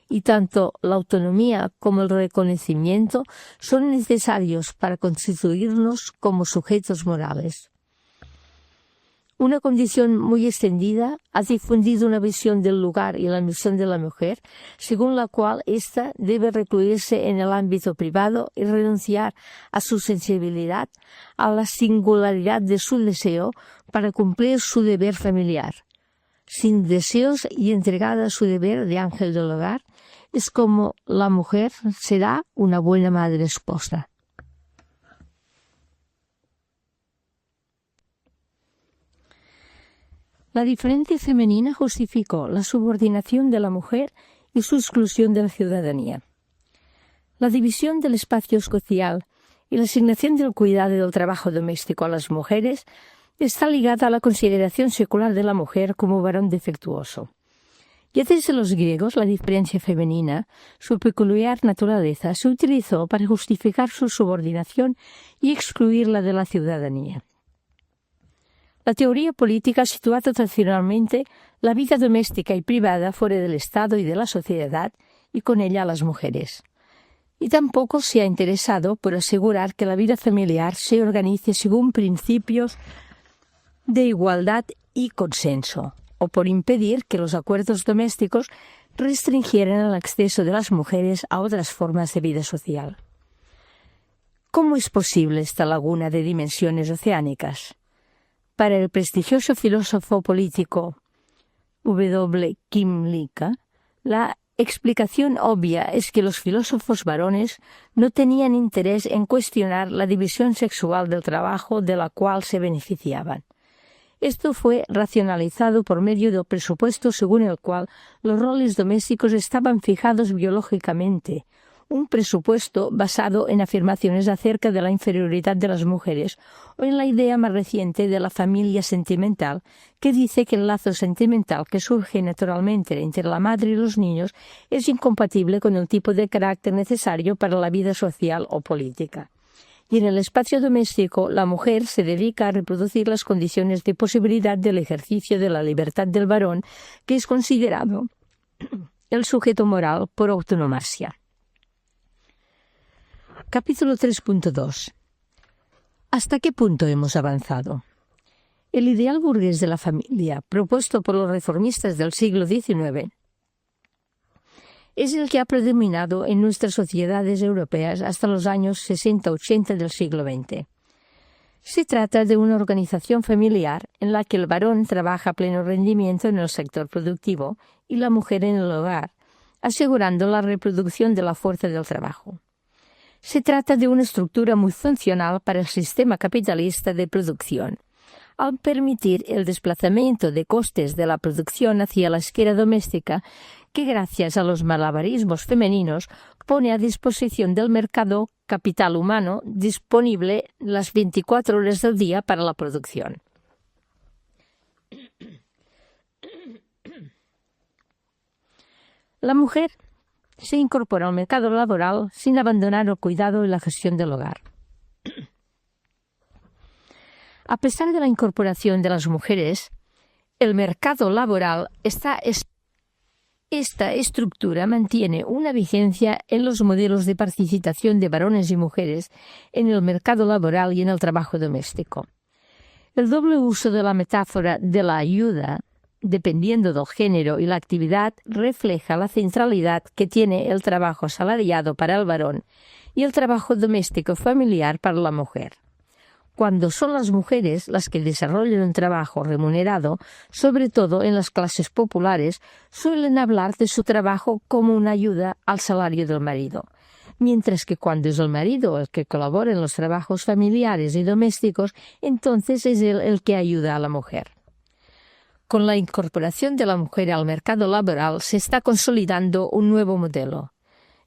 [SPEAKER 1] Y tanto la autonomía como el reconocimiento son necesarios para constituirnos como sujetos morales. Una condición muy extendida ha difundido una visión del lugar y la misión de la mujer, según la cual ésta debe recluirse en el ámbito privado y renunciar a su sensibilidad, a la singularidad de su deseo para cumplir su deber familiar. Sin deseos y entregada a su deber de ángel del hogar, es como la mujer será una buena madre esposa. La diferencia femenina justificó la subordinación de la mujer y su exclusión de la ciudadanía. La división del espacio social y la asignación del cuidado y del trabajo doméstico a las mujeres está ligada a la consideración secular de la mujer como varón defectuoso. Ya desde los griegos, la diferencia femenina, su peculiar naturaleza, se utilizó para justificar su subordinación y excluirla de la ciudadanía. La teoría política ha situado tradicionalmente la vida doméstica y privada fuera del Estado y de la sociedad, y con ella a las mujeres. y tampoco se ha interesado por asegurar que la vida familiar se organice según principios de igualdad y consenso, o por impedir que los acuerdos domésticos restringieran el acceso de las mujeres a otras formas de vida social. ¿Cómo es posible esta laguna de dimensiones oceánicas? Para el prestigioso filósofo político W. Kymlicka, la explicación obvia es que los filósofos varones no tenían interés en cuestionar la división sexual del trabajo de la cual se beneficiaban. Esto fue racionalizado por medio del presupuesto según el cual los roles domésticos estaban fijados biológicamente, un presupuesto basado en afirmaciones acerca de la inferioridad de las mujeres o en la idea más reciente de la familia sentimental, que dice que el lazo sentimental que surge naturalmente entre la madre y los niños es incompatible con el tipo de carácter necesario para la vida social o política. Y en el espacio doméstico, la mujer se dedica a reproducir las condiciones de posibilidad del ejercicio de la libertad del varón, que es considerado el sujeto moral por autonomasia. Capítulo 3.2. ¿Hasta qué punto hemos avanzado? El ideal burgués de la familia, propuesto por los reformistas del siglo XIX, es el que ha predominado en nuestras sociedades europeas hasta los años 60-80 del siglo XX. Se trata de una organización familiar en la que el varón trabaja a pleno rendimiento en el sector productivo y la mujer en el hogar, asegurando la reproducción de la fuerza del trabajo. Se trata de una estructura muy funcional para el sistema capitalista de producción, al permitir el desplazamiento de costes de la producción hacia la esfera doméstica, que gracias a los malabarismos femeninos pone a disposición del mercado capital humano disponible las 24 horas del día para la producción. La mujer se incorpora al mercado laboral sin abandonar el cuidado y la gestión del hogar. A pesar de la incorporación de las mujeres, el mercado laboral esta estructura mantiene una vigencia en los modelos de participación de varones y mujeres en el mercado laboral y en el trabajo doméstico. El doble uso de la metáfora de la ayuda, dependiendo del género y la actividad, refleja la centralidad que tiene el trabajo asalariado para el varón y el trabajo doméstico familiar para la mujer. Cuando son las mujeres las que desarrollan un trabajo remunerado, sobre todo en las clases populares, suelen hablar de su trabajo como una ayuda al salario del marido, mientras que cuando es el marido el que colabora en los trabajos familiares y domésticos, entonces es él el que ayuda a la mujer. Con la incorporación de la mujer al mercado laboral se está consolidando un nuevo modelo.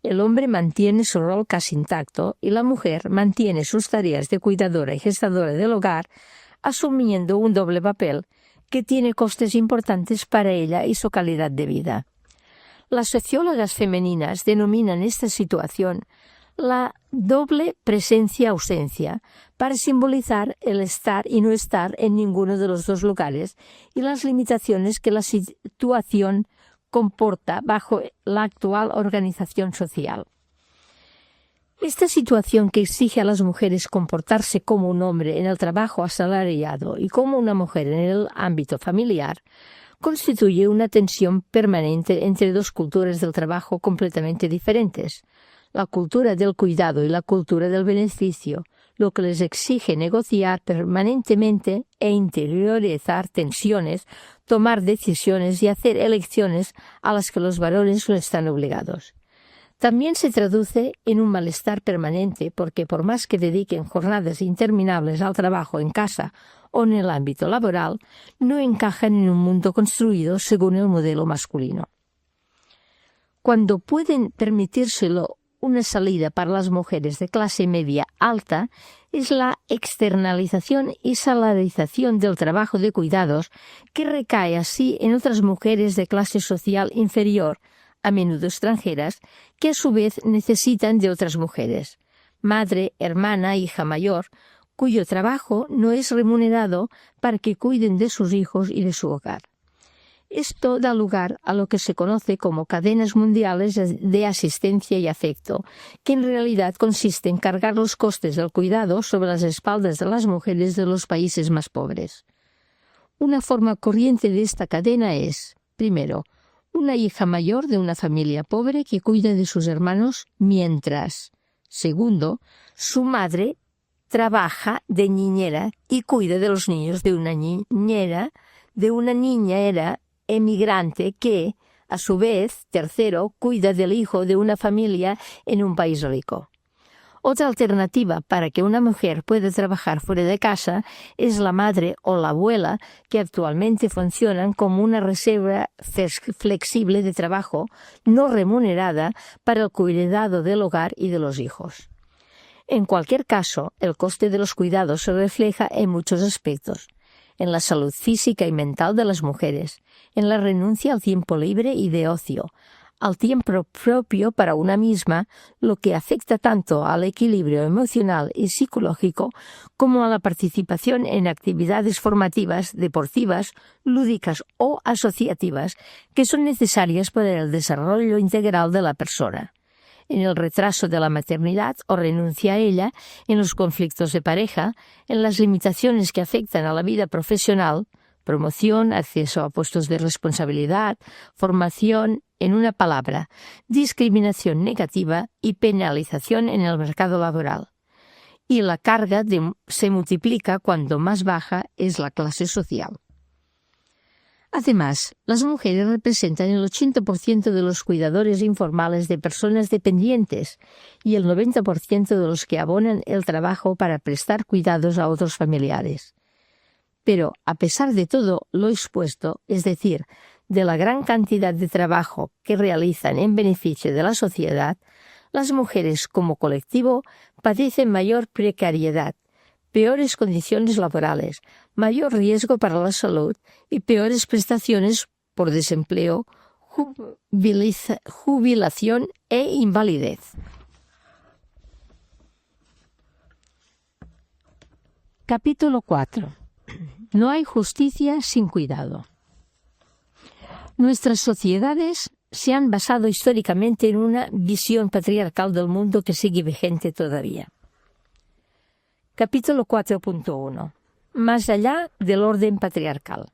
[SPEAKER 1] El hombre mantiene su rol casi intacto y la mujer mantiene sus tareas de cuidadora y gestadora del hogar, asumiendo un doble papel que tiene costes importantes para ella y su calidad de vida. Las sociólogas femeninas denominan esta situación la doble presencia-ausencia, para simbolizar el estar y no estar en ninguno de los dos lugares y las limitaciones que la situación comporta bajo la actual organización social. Esta situación que exige a las mujeres comportarse como un hombre en el trabajo asalariado y como una mujer en el ámbito familiar constituye una tensión permanente entre dos culturas del trabajo completamente diferentes, la cultura del cuidado y la cultura del beneficio, lo que les exige negociar permanentemente e interiorizar tensiones, tomar decisiones y hacer elecciones a las que los varones no están obligados. También se traduce en un malestar permanente porque por más que dediquen jornadas interminables al trabajo en casa o en el ámbito laboral, no encajan en un mundo construido según el modelo masculino. Cuando pueden permitírselo una salida para las mujeres de clase media alta es la externalización y salarización del trabajo de cuidados que recae así en otras mujeres de clase social inferior, a menudo extranjeras, que a su vez necesitan de otras mujeres, madre, hermana, hija mayor, cuyo trabajo no es remunerado para que cuiden de sus hijos y de su hogar. Esto da lugar a lo que se conoce como cadenas mundiales de asistencia y afecto, que en realidad consiste en cargar los costes del cuidado sobre las espaldas de las mujeres de los países más pobres. Una forma corriente de esta cadena es, primero, una hija mayor de una familia pobre que cuida de sus hermanos mientras, segundo, su madre trabaja de niñera y cuida de los niños de una niñera, de una niñera emigrante que, a su vez, tercero, cuida del hijo de una familia en un país rico. Otra alternativa para que una mujer pueda trabajar fuera de casa es la madre o la abuela, que actualmente funcionan como una reserva flexible de trabajo no remunerada para el cuidado del hogar y de los hijos. En cualquier caso, el coste de los cuidados se refleja en muchos aspectos: en la salud física y mental de las mujeres, en la renuncia al tiempo libre y de ocio, al tiempo propio para una misma, lo que afecta tanto al equilibrio emocional y psicológico como a la participación en actividades formativas, deportivas, lúdicas o asociativas que son necesarias para el desarrollo integral de la persona. En el retraso de la maternidad o renuncia a ella, en los conflictos de pareja, en las limitaciones que afectan a la vida profesional, promoción, acceso a puestos de responsabilidad, formación, en una palabra, discriminación negativa y penalización en el mercado laboral. Y la carga se multiplica cuando más baja es la clase social. Además, las mujeres representan el 80% de los cuidadores informales de personas dependientes y el 90% de los que abonan el trabajo para prestar cuidados a otros familiares. Pero, a pesar de todo lo expuesto, es decir, de la gran cantidad de trabajo que realizan en beneficio de la sociedad, las mujeres como colectivo padecen mayor precariedad, peores condiciones laborales, mayor riesgo para la salud y peores prestaciones por desempleo, jubilación e invalidez. Capítulo 4. No hay justicia sin cuidado. Nuestras sociedades se han basado históricamente en una visión patriarcal del mundo que sigue vigente todavía. Capítulo 4.1. Más allá del orden patriarcal.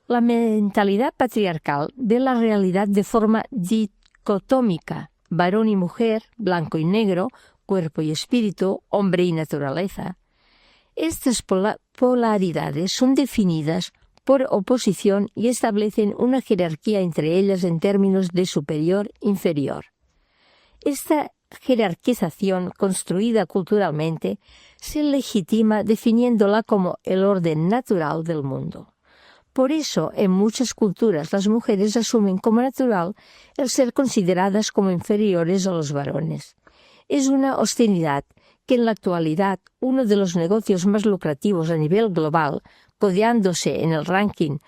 [SPEAKER 1] La mentalidad patriarcal ve la realidad de forma dicotómica: varón y mujer, blanco y negro, cuerpo y espíritu, hombre y naturaleza. Estas polaridades son definidas por oposición y establecen una jerarquía entre ellas en términos de superior-inferior. Esta jerarquización, construida culturalmente, se legitima definiéndola como el orden natural del mundo. Por eso, en muchas culturas, las mujeres asumen como natural el ser consideradas como inferiores a los varones. Es una obscenidad que en la actualidad uno de los negocios más lucrativos a nivel global, codeándose en el ranking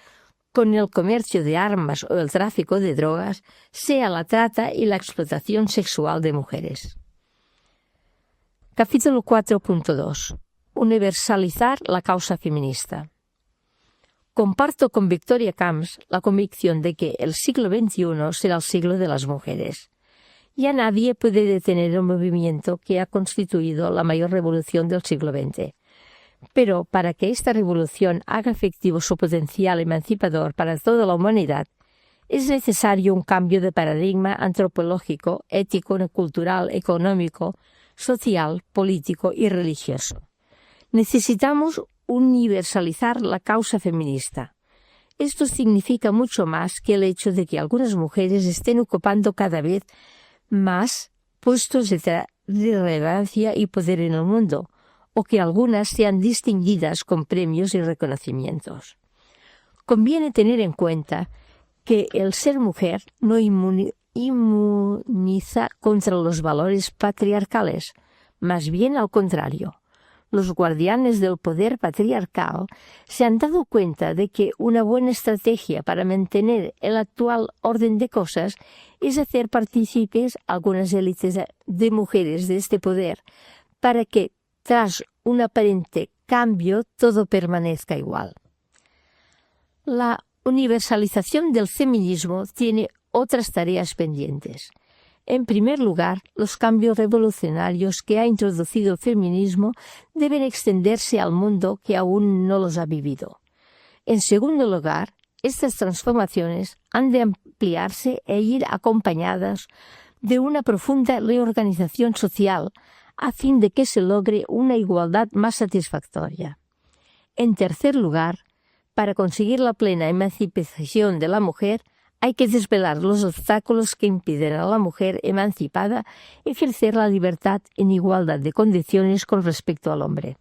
[SPEAKER 1] con el comercio de armas o el tráfico de drogas, sea la trata y la explotación sexual de mujeres. Capítulo 4.2. Universalizar la causa feminista. Comparto con Victoria Camps la convicción de que el siglo XXI será el siglo de las mujeres. Ya nadie puede detener el movimiento que ha constituido la mayor revolución del siglo XX. Pero para que esta revolución haga efectivo su potencial emancipador para toda la humanidad, es necesario un cambio de paradigma antropológico, ético, cultural, económico, social, político y religioso. Necesitamos universalizar la causa feminista. Esto significa mucho más que el hecho de que algunas mujeres estén ocupando cada vez más puestos de relevancia y poder en el mundo, o que algunas sean distinguidas con premios y reconocimientos. Conviene tener en cuenta que el ser mujer no inmuniza contra los valores patriarcales, más bien al contrario. Los guardianes del poder patriarcal se han dado cuenta de que una buena estrategia para mantener el actual orden de cosas es hacer partícipes algunas élites de mujeres de este poder, para que, tras un aparente cambio, todo permanezca igual. La universalización del feminismo tiene otras tareas pendientes. En primer lugar, los cambios revolucionarios que ha introducido el feminismo deben extenderse al mundo que aún no los ha vivido. En segundo lugar, estas transformaciones han de ampliarse e ir acompañadas de una profunda reorganización social a fin de que se logre una igualdad más satisfactoria. En tercer lugar, para conseguir la plena emancipación de la mujer, hay que desvelar los obstáculos que impiden a la mujer emancipada ejercer la libertad en igualdad de condiciones con respecto al hombre.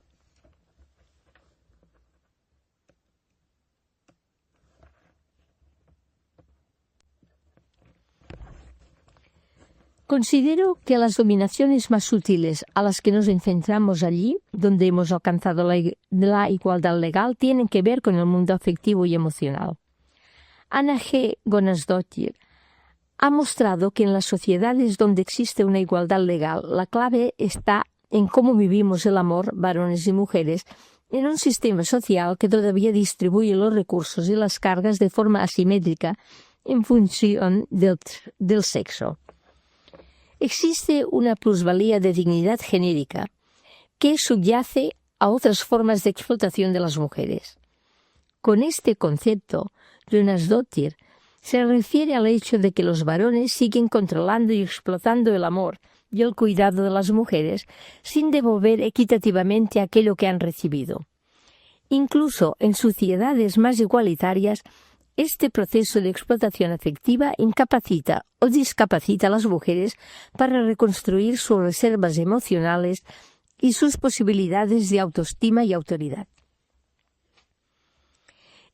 [SPEAKER 1] Considero que las dominaciones más sutiles a las que nos enfrentamos allí, donde hemos alcanzado la igualdad legal, tienen que ver con el mundo afectivo y emocional. Anna G. Gunnarsdóttir ha mostrado que en las sociedades donde existe una igualdad legal, la clave está en cómo vivimos el amor, varones y mujeres, en un sistema social que todavía distribuye los recursos y las cargas de forma asimétrica en función del sexo. Existe una plusvalía de dignidad genérica que subyace a otras formas de explotación de las mujeres. Con este concepto, Gunnarsdóttir se refiere al hecho de que los varones siguen controlando y explotando el amor y el cuidado de las mujeres sin devolver equitativamente aquello que han recibido. Incluso en sociedades más igualitarias, este proceso de explotación afectiva incapacita o discapacita a las mujeres para reconstruir sus reservas emocionales y sus posibilidades de autoestima y autoridad.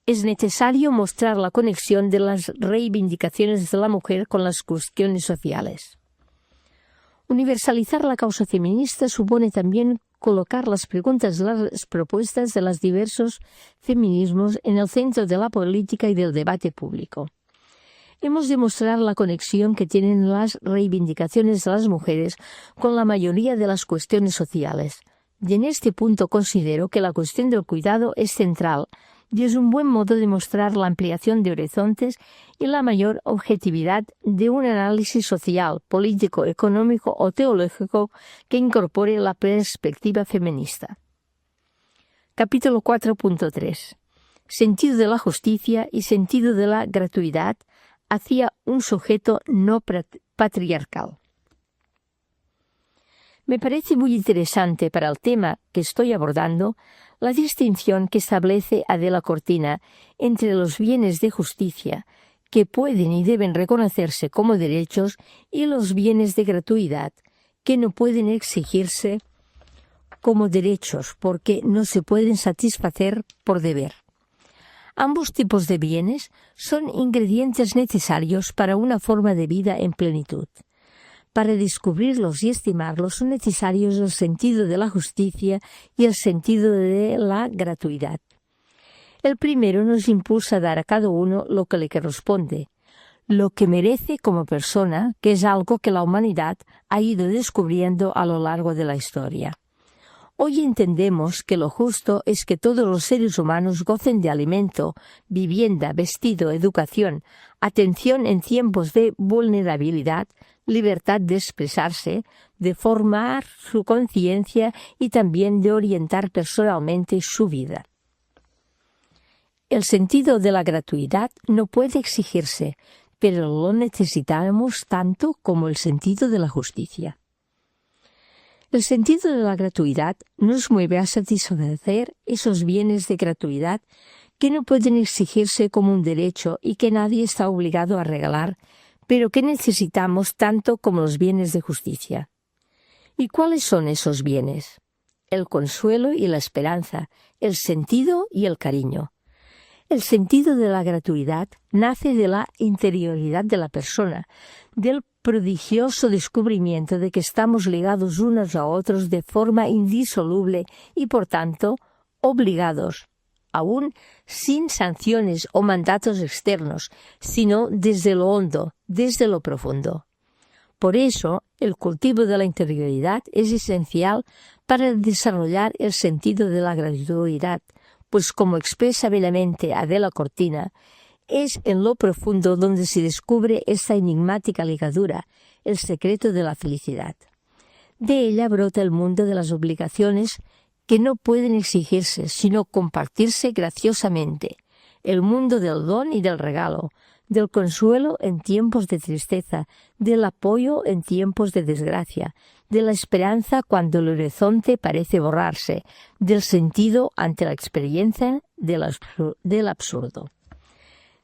[SPEAKER 1] Es necesario mostrar la conexión de las reivindicaciones de la mujer con las cuestiones sociales. Universalizar la causa feminista supone también colocar las preguntas, las propuestas de los diversos feminismos en el centro de la política y del debate público. Hemos de mostrar la conexión que tienen las reivindicaciones de las mujeres con la mayoría de las cuestiones sociales. Y en este punto considero que la cuestión del cuidado es central y es un buen modo de mostrar la ampliación de horizontes y la mayor objetividad de un análisis social, político, económico o teológico que incorpore la perspectiva feminista. Capítulo 4.3. Sentido de la justicia y sentido de la gratuidad hacia un sujeto no patriarcal. Me parece muy interesante para el tema que estoy abordando la distinción que establece Adela Cortina entre los bienes de justicia, que pueden y deben reconocerse como derechos, y los bienes de gratuidad, que no pueden exigirse como derechos porque no se pueden satisfacer por deber. Ambos tipos de bienes son ingredientes necesarios para una forma de vida en plenitud. Para descubrirlos y estimarlos son necesarios el sentido de la justicia y el sentido de la gratuidad. El primero nos impulsa a dar a cada uno lo que le corresponde, lo que merece como persona, que es algo que la humanidad ha ido descubriendo a lo largo de la historia. Hoy entendemos que lo justo es que todos los seres humanos gocen de alimento, vivienda, vestido, educación, atención en tiempos de vulnerabilidad, libertad de expresarse, de formar su conciencia y también de orientar personalmente su vida. El sentido de la gratuidad no puede exigirse, pero lo necesitamos tanto como el sentido de la justicia. El sentido de la gratuidad nos mueve a satisfacer esos bienes de gratuidad que no pueden exigirse como un derecho y que nadie está obligado a regalar, pero que necesitamos tanto como los bienes de justicia. ¿Y cuáles son esos bienes? El consuelo y la esperanza, el sentido y el cariño. El sentido de la gratuidad nace de la interioridad de la persona, del prodigioso descubrimiento de que estamos ligados unos a otros de forma indisoluble y, por tanto, obligados, aún sin sanciones o mandatos externos, sino desde lo hondo, desde lo profundo. Por eso, el cultivo de la interioridad es esencial para desarrollar el sentido de la gratuidad, pues como expresa belamente Adela Cortina, Es en lo profundo donde se descubre esta enigmática ligadura, el secreto de la felicidad. De ella brota el mundo de las obligaciones que no pueden exigirse, sino compartirse graciosamente, el mundo del don y del regalo, del consuelo en tiempos de tristeza, del apoyo en tiempos de desgracia, de la esperanza cuando el horizonte parece borrarse, del sentido ante la experiencia del absurdo.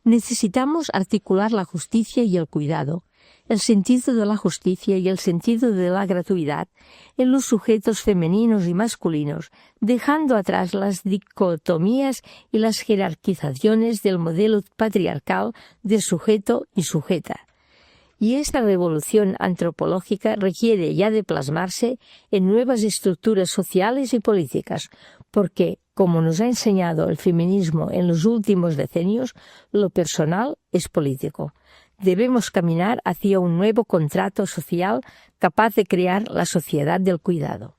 [SPEAKER 1] Necesitamos articular la justicia y el cuidado, el sentido de la justicia y el sentido de la gratuidad en los sujetos femeninos y masculinos, dejando atrás las dicotomías y las jerarquizaciones del modelo patriarcal de sujeto y sujeta. Y esta revolución antropológica requiere ya de plasmarse en nuevas estructuras sociales y políticas, porque, como nos ha enseñado el feminismo en los últimos decenios, lo personal es político. Debemos caminar hacia un nuevo contrato social capaz de crear la sociedad del cuidado.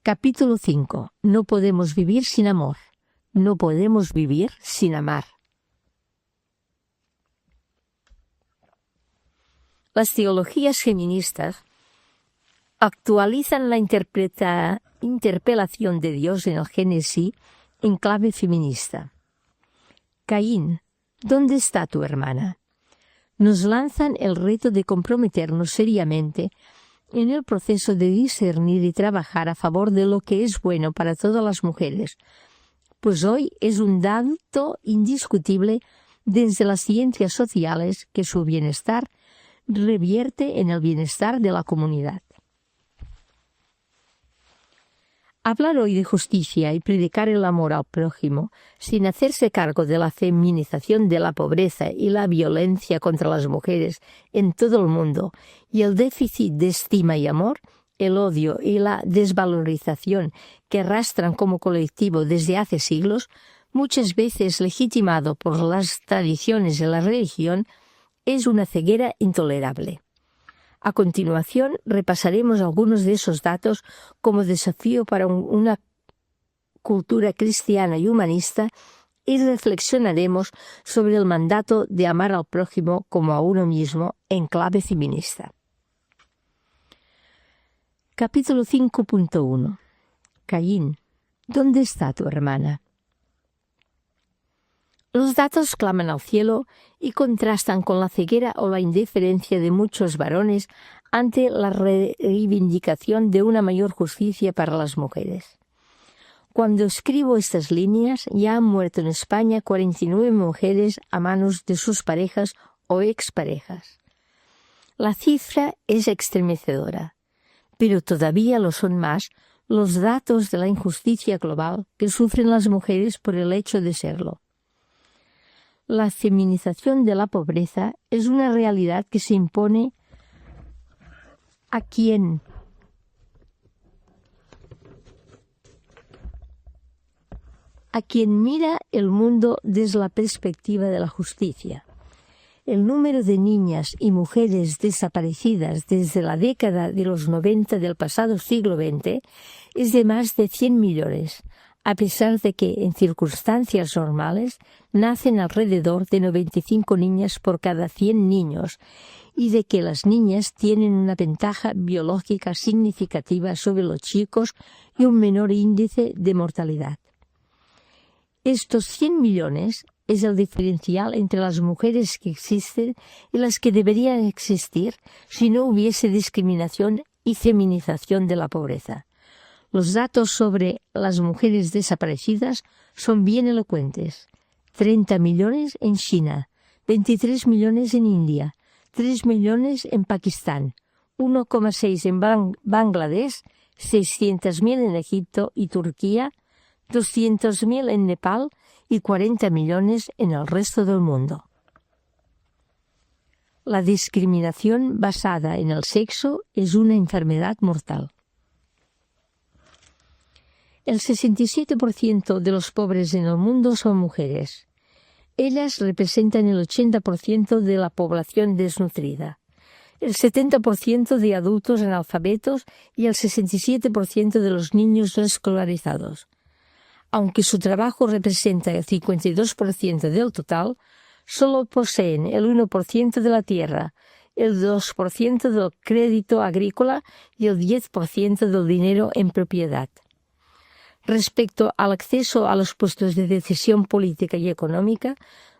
[SPEAKER 1] Capítulo 5. No podemos vivir sin amor. No podemos vivir sin amar. Las teologías feministas actualizan la interpelación de Dios en el Génesis en clave feminista. Caín, ¿dónde está tu hermana? Nos lanzan el reto de comprometernos seriamente en el proceso de discernir y trabajar a favor de lo que es bueno para todas las mujeres, pues hoy es un dato indiscutible desde las ciencias sociales que su bienestar revierte en el bienestar de la comunidad. Hablar hoy de justicia y predicar el amor al prójimo, sin hacerse cargo de la feminización de la pobreza y la violencia contra las mujeres en todo el mundo, y el déficit de estima y amor, el odio y la desvalorización que arrastran como colectivo desde hace siglos, muchas veces legitimado por las tradiciones de la religión, es una ceguera intolerable. A continuación, repasaremos algunos de esos datos como desafío para una cultura cristiana y humanista y reflexionaremos sobre el mandato de amar al prójimo como a uno mismo en clave feminista. Capítulo 5.1. Caín, ¿dónde está tu hermana? Los datos claman al cielo y contrastan con la ceguera o la indiferencia de muchos varones ante la reivindicación de una mayor justicia para las mujeres. Cuando escribo estas líneas, ya han muerto en España 49 mujeres a manos de sus parejas o exparejas. La cifra es estremecedora, pero todavía lo son más los datos de la injusticia global que sufren las mujeres por el hecho de serlo. La feminización de la pobreza es una realidad que se impone a quien mira el mundo desde la perspectiva de la justicia. El número de niñas y mujeres desaparecidas desde la década de los 90 del pasado siglo XX es de más de 100 millones, a pesar de que, en circunstancias normales, nacen alrededor de 95 niñas por cada 100 niños, y de que las niñas tienen una ventaja biológica significativa sobre los chicos y un menor índice de mortalidad. Estos 100 millones es el diferencial entre las mujeres que existen y las que deberían existir si no hubiese discriminación y feminización de la pobreza. Los datos sobre las mujeres desaparecidas son bien elocuentes. 30 millones en China, 23 millones en India, 3 millones en Pakistán, 1,6 en Bangladesh, 600.000 en Egipto y Turquía, 200.000 en Nepal y 40 millones en el resto del mundo. La discriminación basada en el sexo es una enfermedad mortal. El 67% de los pobres en el mundo son mujeres. Ellas representan el 80% de la población desnutrida, el 70% de adultos analfabetos y el 67% de los niños no escolarizados. Aunque su trabajo representa el 52% del total, solo poseen el 1% de la tierra, el 2% del crédito agrícola y el 10% del dinero en propiedad. Respecto al acceso a los puestos de decisión política y económica,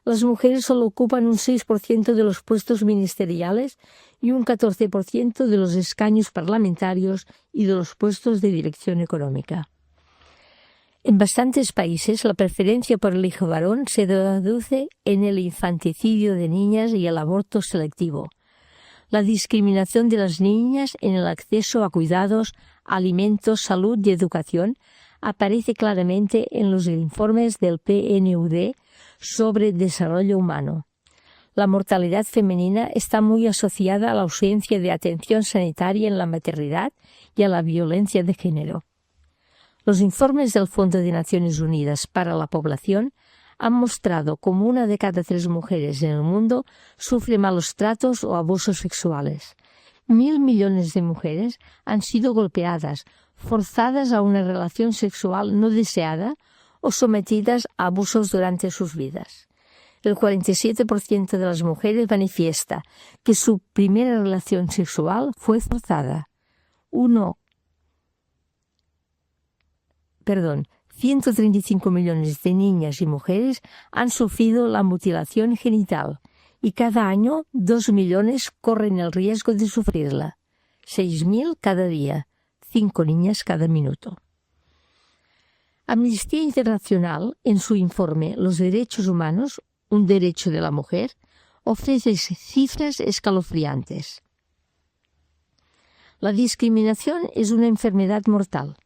[SPEAKER 1] las mujeres solo ocupan un 6% de los puestos ministeriales y un 14% de los escaños parlamentarios y de los puestos de dirección económica. En bastantes países, la preferencia por el hijo varón se traduce en el infanticidio de niñas y el aborto selectivo. La discriminación de las niñas en el acceso a cuidados, alimentos, salud y educación aparece claramente en los informes del PNUD sobre desarrollo humano. La mortalidad femenina está muy asociada a la ausencia de atención sanitaria en la maternidad y a la violencia de género. Los informes del Fondo de Naciones Unidas para la Población han mostrado cómo 1 de cada 3 mujeres en el mundo sufre malos tratos o abusos sexuales. 1.000 millones de mujeres han sido golpeadas, forzadas a una relación sexual no deseada o sometidas a abusos durante sus vidas. El 47% de las mujeres manifiesta que su primera relación sexual fue forzada. 135 millones de niñas y mujeres han sufrido la mutilación genital y cada año 2 millones corren el riesgo de sufrirla. 6.000 cada día, 5 niñas cada minuto. Amnistía Internacional, en su informe Los derechos humanos, un derecho de la mujer, ofrece cifras escalofriantes. La discriminación es una enfermedad mortal.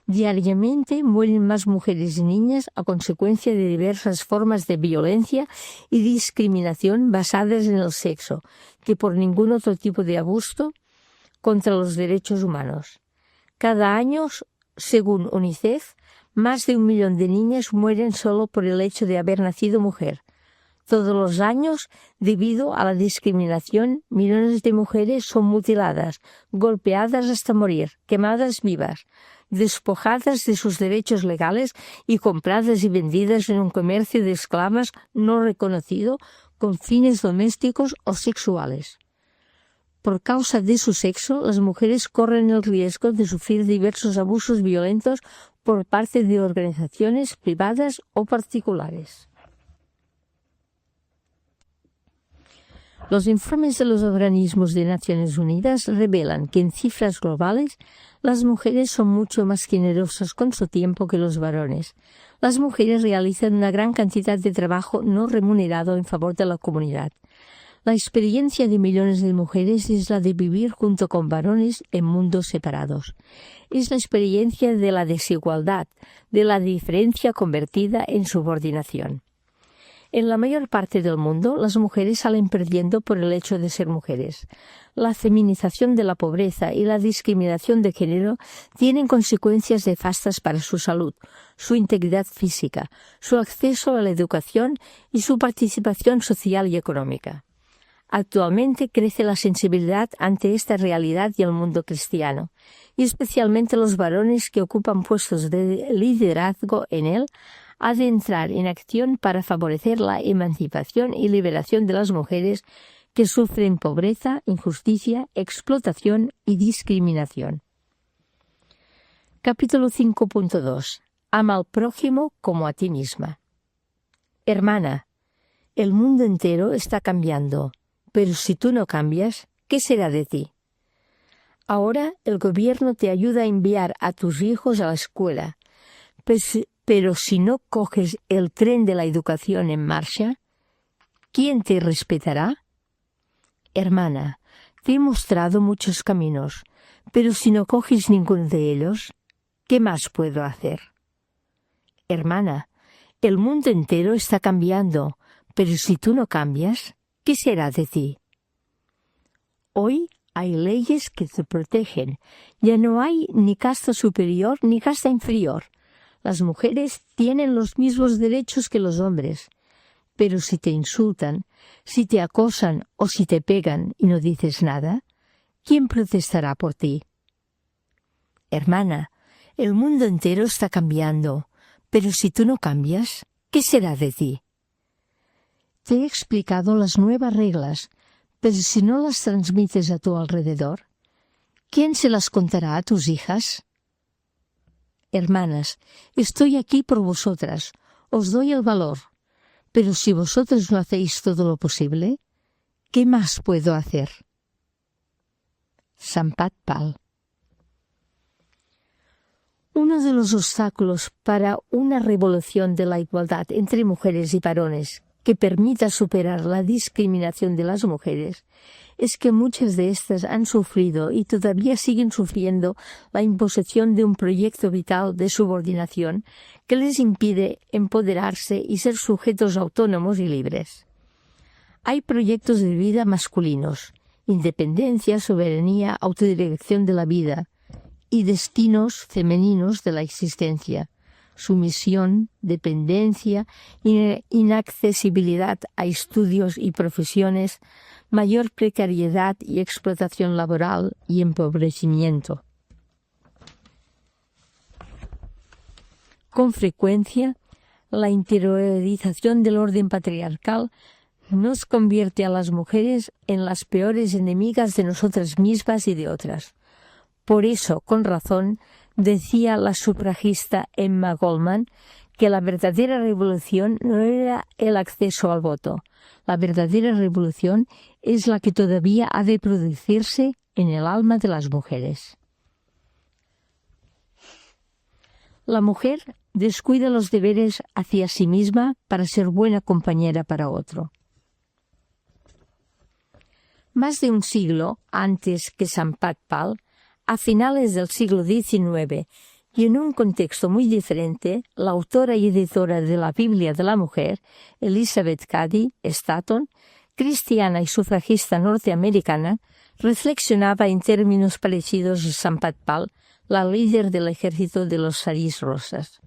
[SPEAKER 1] Diariamente mueren más mujeres y niñas a consecuencia de diversas formas de violencia y discriminación basadas en el sexo que por ningún otro tipo de abuso contra los derechos humanos. Cada año, según UNICEF, más de 1 millón de niñas mueren solo por el hecho de haber nacido mujer. Todos los años, debido a la discriminación, millones de mujeres son mutiladas, golpeadas hasta morir, quemadas vivas, despojadas de sus derechos legales y compradas y vendidas en un comercio de esclavas no reconocido con fines domésticos o sexuales. Por causa de su sexo, las mujeres corren el riesgo de sufrir diversos abusos violentos por parte de organizaciones privadas o particulares. Los informes de los organismos de Naciones Unidas revelan que en cifras globales las mujeres son mucho más generosas con su tiempo que los varones. Las mujeres realizan una gran cantidad de trabajo no remunerado en favor de la comunidad. La experiencia de millones de mujeres es la de vivir junto con varones en mundos separados. Es la experiencia de la desigualdad, de la diferencia convertida en subordinación. En la mayor parte del mundo, las mujeres salen perdiendo por el hecho de ser mujeres. La feminización de la pobreza y la discriminación de género tienen consecuencias nefastas para su salud, su integridad física, su acceso a la educación y su participación social y económica. Actualmente crece la sensibilidad ante esta realidad y el mundo cristiano, y especialmente los varones que ocupan puestos de liderazgo en él, ha de entrar en acción para favorecer la emancipación y liberación de las mujeres que sufren pobreza, injusticia, explotación y discriminación. Capítulo 5.2. Ama al prójimo como a ti misma. Hermana, el mundo entero está cambiando, pero si tú no cambias, ¿qué será de ti? Ahora el gobierno te ayuda a enviar a tus hijos a la escuela, pero si no coges el tren de la educación en marcha, ¿quién te respetará? Hermana, te he mostrado muchos caminos, pero si no coges ninguno de ellos, ¿qué más puedo hacer? Hermana, el mundo entero está cambiando, pero si tú no cambias, ¿qué será de ti? Hoy hay leyes que te protegen. Ya no hay ni casta superior ni casta inferior. Las mujeres tienen los mismos derechos que los hombres. Pero si te insultan, si te acosan o si te pegan y no dices nada, ¿quién protestará por ti? Hermana, el mundo entero está cambiando, Pero si tú no cambias, ¿qué será de ti? Te he explicado las nuevas reglas, pero si no las transmites a tu alrededor, ¿quién se las contará a tus hijas? Hermanas, estoy aquí por vosotras, os doy el valor, pero si vosotros no hacéis todo lo posible, ¿qué más puedo hacer? Sampat Pal. Uno de los obstáculos para una revolución de la igualdad entre mujeres y varones que permita superar la discriminación de las mujeres es que muchas de estas han sufrido y todavía siguen sufriendo la imposición de un proyecto vital de subordinación que les impide empoderarse y ser sujetos autónomos y libres. Hay proyectos de vida masculinos, independencia, soberanía, autodirección de la vida, y destinos femeninos de la existencia, sumisión, dependencia, inaccesibilidad a estudios y profesiones, mayor precariedad y explotación laboral y empobrecimiento. Con frecuencia, la interiorización del orden patriarcal nos convierte a las mujeres en las peores enemigas de nosotras mismas y de otras. Por eso, con razón, decía la sufragista Emma Goldman que la verdadera revolución no era el acceso al voto. La verdadera revolución es la que todavía ha de producirse en el alma de las mujeres. La mujer descuida los deberes hacia sí misma para ser buena compañera para otro. Más de un siglo antes que Sampat Pal, a finales del siglo XIX, y en un contexto muy diferente, la autora y editora de la Biblia de la Mujer, Elizabeth Cady Stanton, cristiana y sufragista norteamericana, reflexionaba en términos parecidos a Sampat Pal, la líder del ejército de los saris rosas.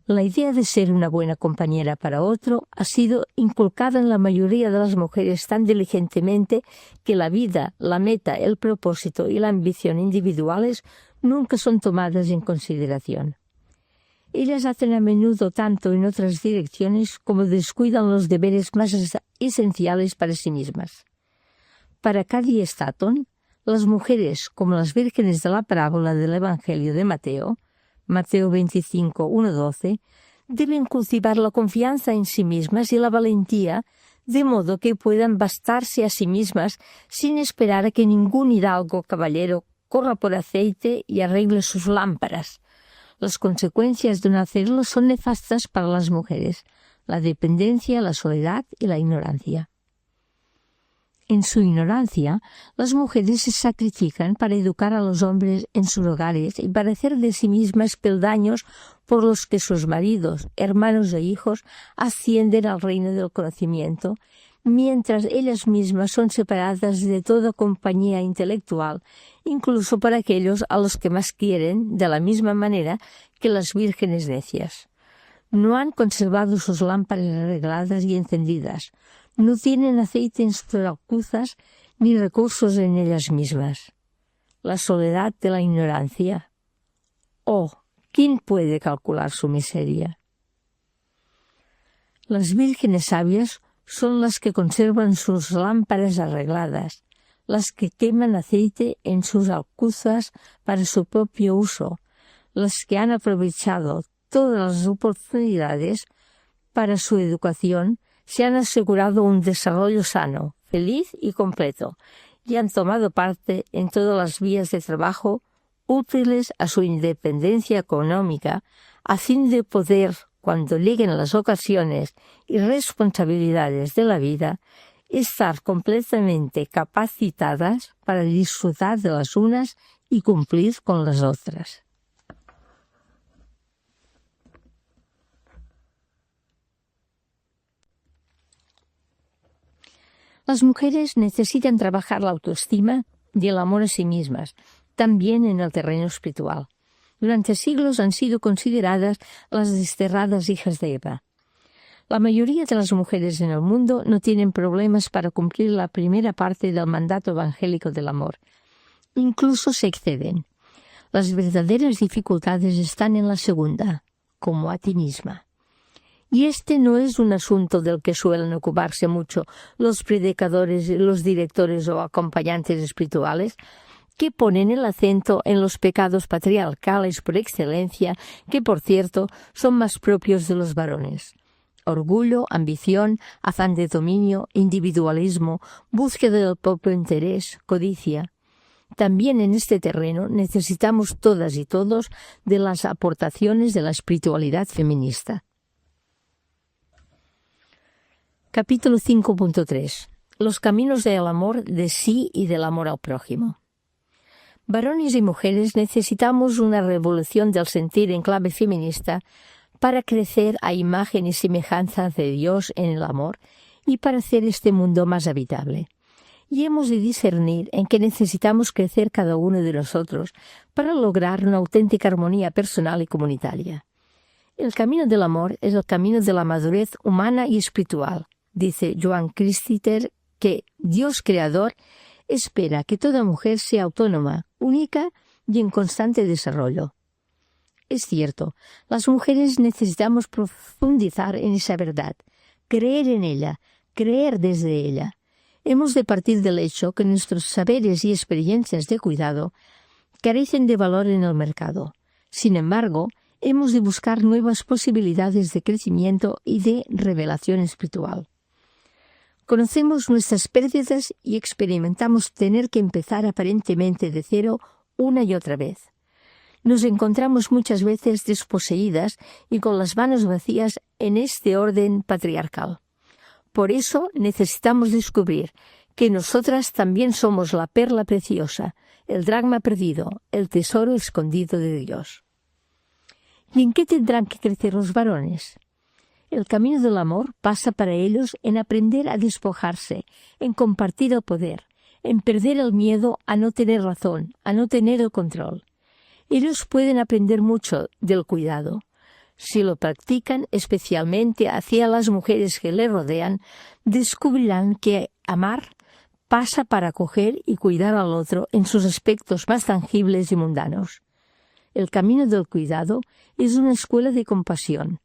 [SPEAKER 1] La idea de ser una buena compañera para otro ha sido inculcada en la mayoría de las mujeres tan diligentemente que la vida, la meta, el propósito y la ambición individuales nunca son tomadas en consideración. Ellas hacen a menudo tanto en otras direcciones como descuidan los deberes más esenciales para sí mismas. Para Cady Stanton, las mujeres, como las vírgenes de la parábola del Evangelio de Mateo 25, 1-12, deben cultivar la confianza en sí mismas y la valentía, de modo que puedan bastarse a sí mismas sin esperar a que ningún hidalgo caballero corra por aceite y arregle sus lámparas. Las consecuencias de no hacerlo son nefastas para las mujeres: la dependencia, la soledad y la ignorancia. En su ignorancia, las mujeres se sacrifican para educar a los hombres en sus hogares y para hacer de sí mismas peldaños por los que sus maridos, hermanos e hijos ascienden al reino del conocimiento, mientras ellas mismas son separadas de toda compañía intelectual, incluso por aquellos a los que más quieren, de la misma manera que las vírgenes necias. No han conservado sus lámparas arregladas y encendidas. No tienen aceite en sus alcuzas ni recursos en ellas mismas. La soledad de la ignorancia. Oh, ¿quién puede calcular su miseria? Las vírgenes sabias son las que conservan sus lámparas arregladas, las que queman aceite en sus alcuzas para su propio uso, las que han aprovechado todas las oportunidades para su educación, se han asegurado un desarrollo sano, feliz y completo, y han tomado parte en todas las vías de trabajo útiles a su independencia económica, a fin de poder, cuando lleguen las ocasiones y responsabilidades de la vida, estar completamente capacitadas para disfrutar de las unas y cumplir con las otras. Las mujeres necesitan trabajar la autoestima y el amor a sí mismas, también en el terreno espiritual. Durante siglos han sido consideradas las desterradas hijas de Eva. La mayoría de las mujeres en el mundo no tienen problemas para cumplir la primera parte del mandato evangélico del amor. Incluso se exceden. Las verdaderas dificultades están en la segunda. como a ti misma. Y este no es un asunto del que suelen ocuparse mucho los predicadores, los directores o acompañantes espirituales, que ponen el acento en los pecados patriarcales por excelencia, que por cierto son más propios de los varones. Orgullo, ambición, afán de dominio, individualismo, búsqueda del propio interés, codicia. También en este terreno necesitamos todas y todos de las aportaciones de la espiritualidad feminista. Capítulo 5.3. Los caminos del amor de sí y del amor al prójimo. Varones y mujeres necesitamos una revolución del sentir en clave feminista para crecer a imagen y semejanza de Dios en el amor y para hacer este mundo más habitable. Y hemos de discernir en qué necesitamos crecer cada uno de nosotros para lograr una auténtica armonía personal y comunitaria. El camino del amor es el camino de la madurez humana y espiritual. Dice Joan Christiter que Dios creador espera que toda mujer sea autónoma, única y en constante desarrollo. Es cierto, las mujeres necesitamos profundizar en esa verdad, creer en ella, creer desde ella. Hemos de partir del hecho que nuestros saberes y experiencias de cuidado carecen de valor en el mercado. Sin embargo, hemos de buscar nuevas posibilidades de crecimiento y de revelación espiritual. Conocemos nuestras pérdidas y experimentamos tener que empezar aparentemente de cero una y otra vez. Nos encontramos muchas veces desposeídas y con las manos vacías en este orden patriarcal. Por eso necesitamos descubrir que nosotras también somos la perla preciosa, el dracma perdido, el tesoro escondido de Dios. ¿Y en qué tendrán que crecer los varones? El camino del amor pasa para ellos en aprender a despojarse, en compartir el poder, en perder el miedo a no tener razón, a no tener el control. Ellos pueden aprender mucho del cuidado. Si lo practican, especialmente hacia las mujeres que le rodean, descubrirán que amar pasa para acoger y cuidar al otro en sus aspectos más tangibles y mundanos. El camino del cuidado es una escuela de compasión.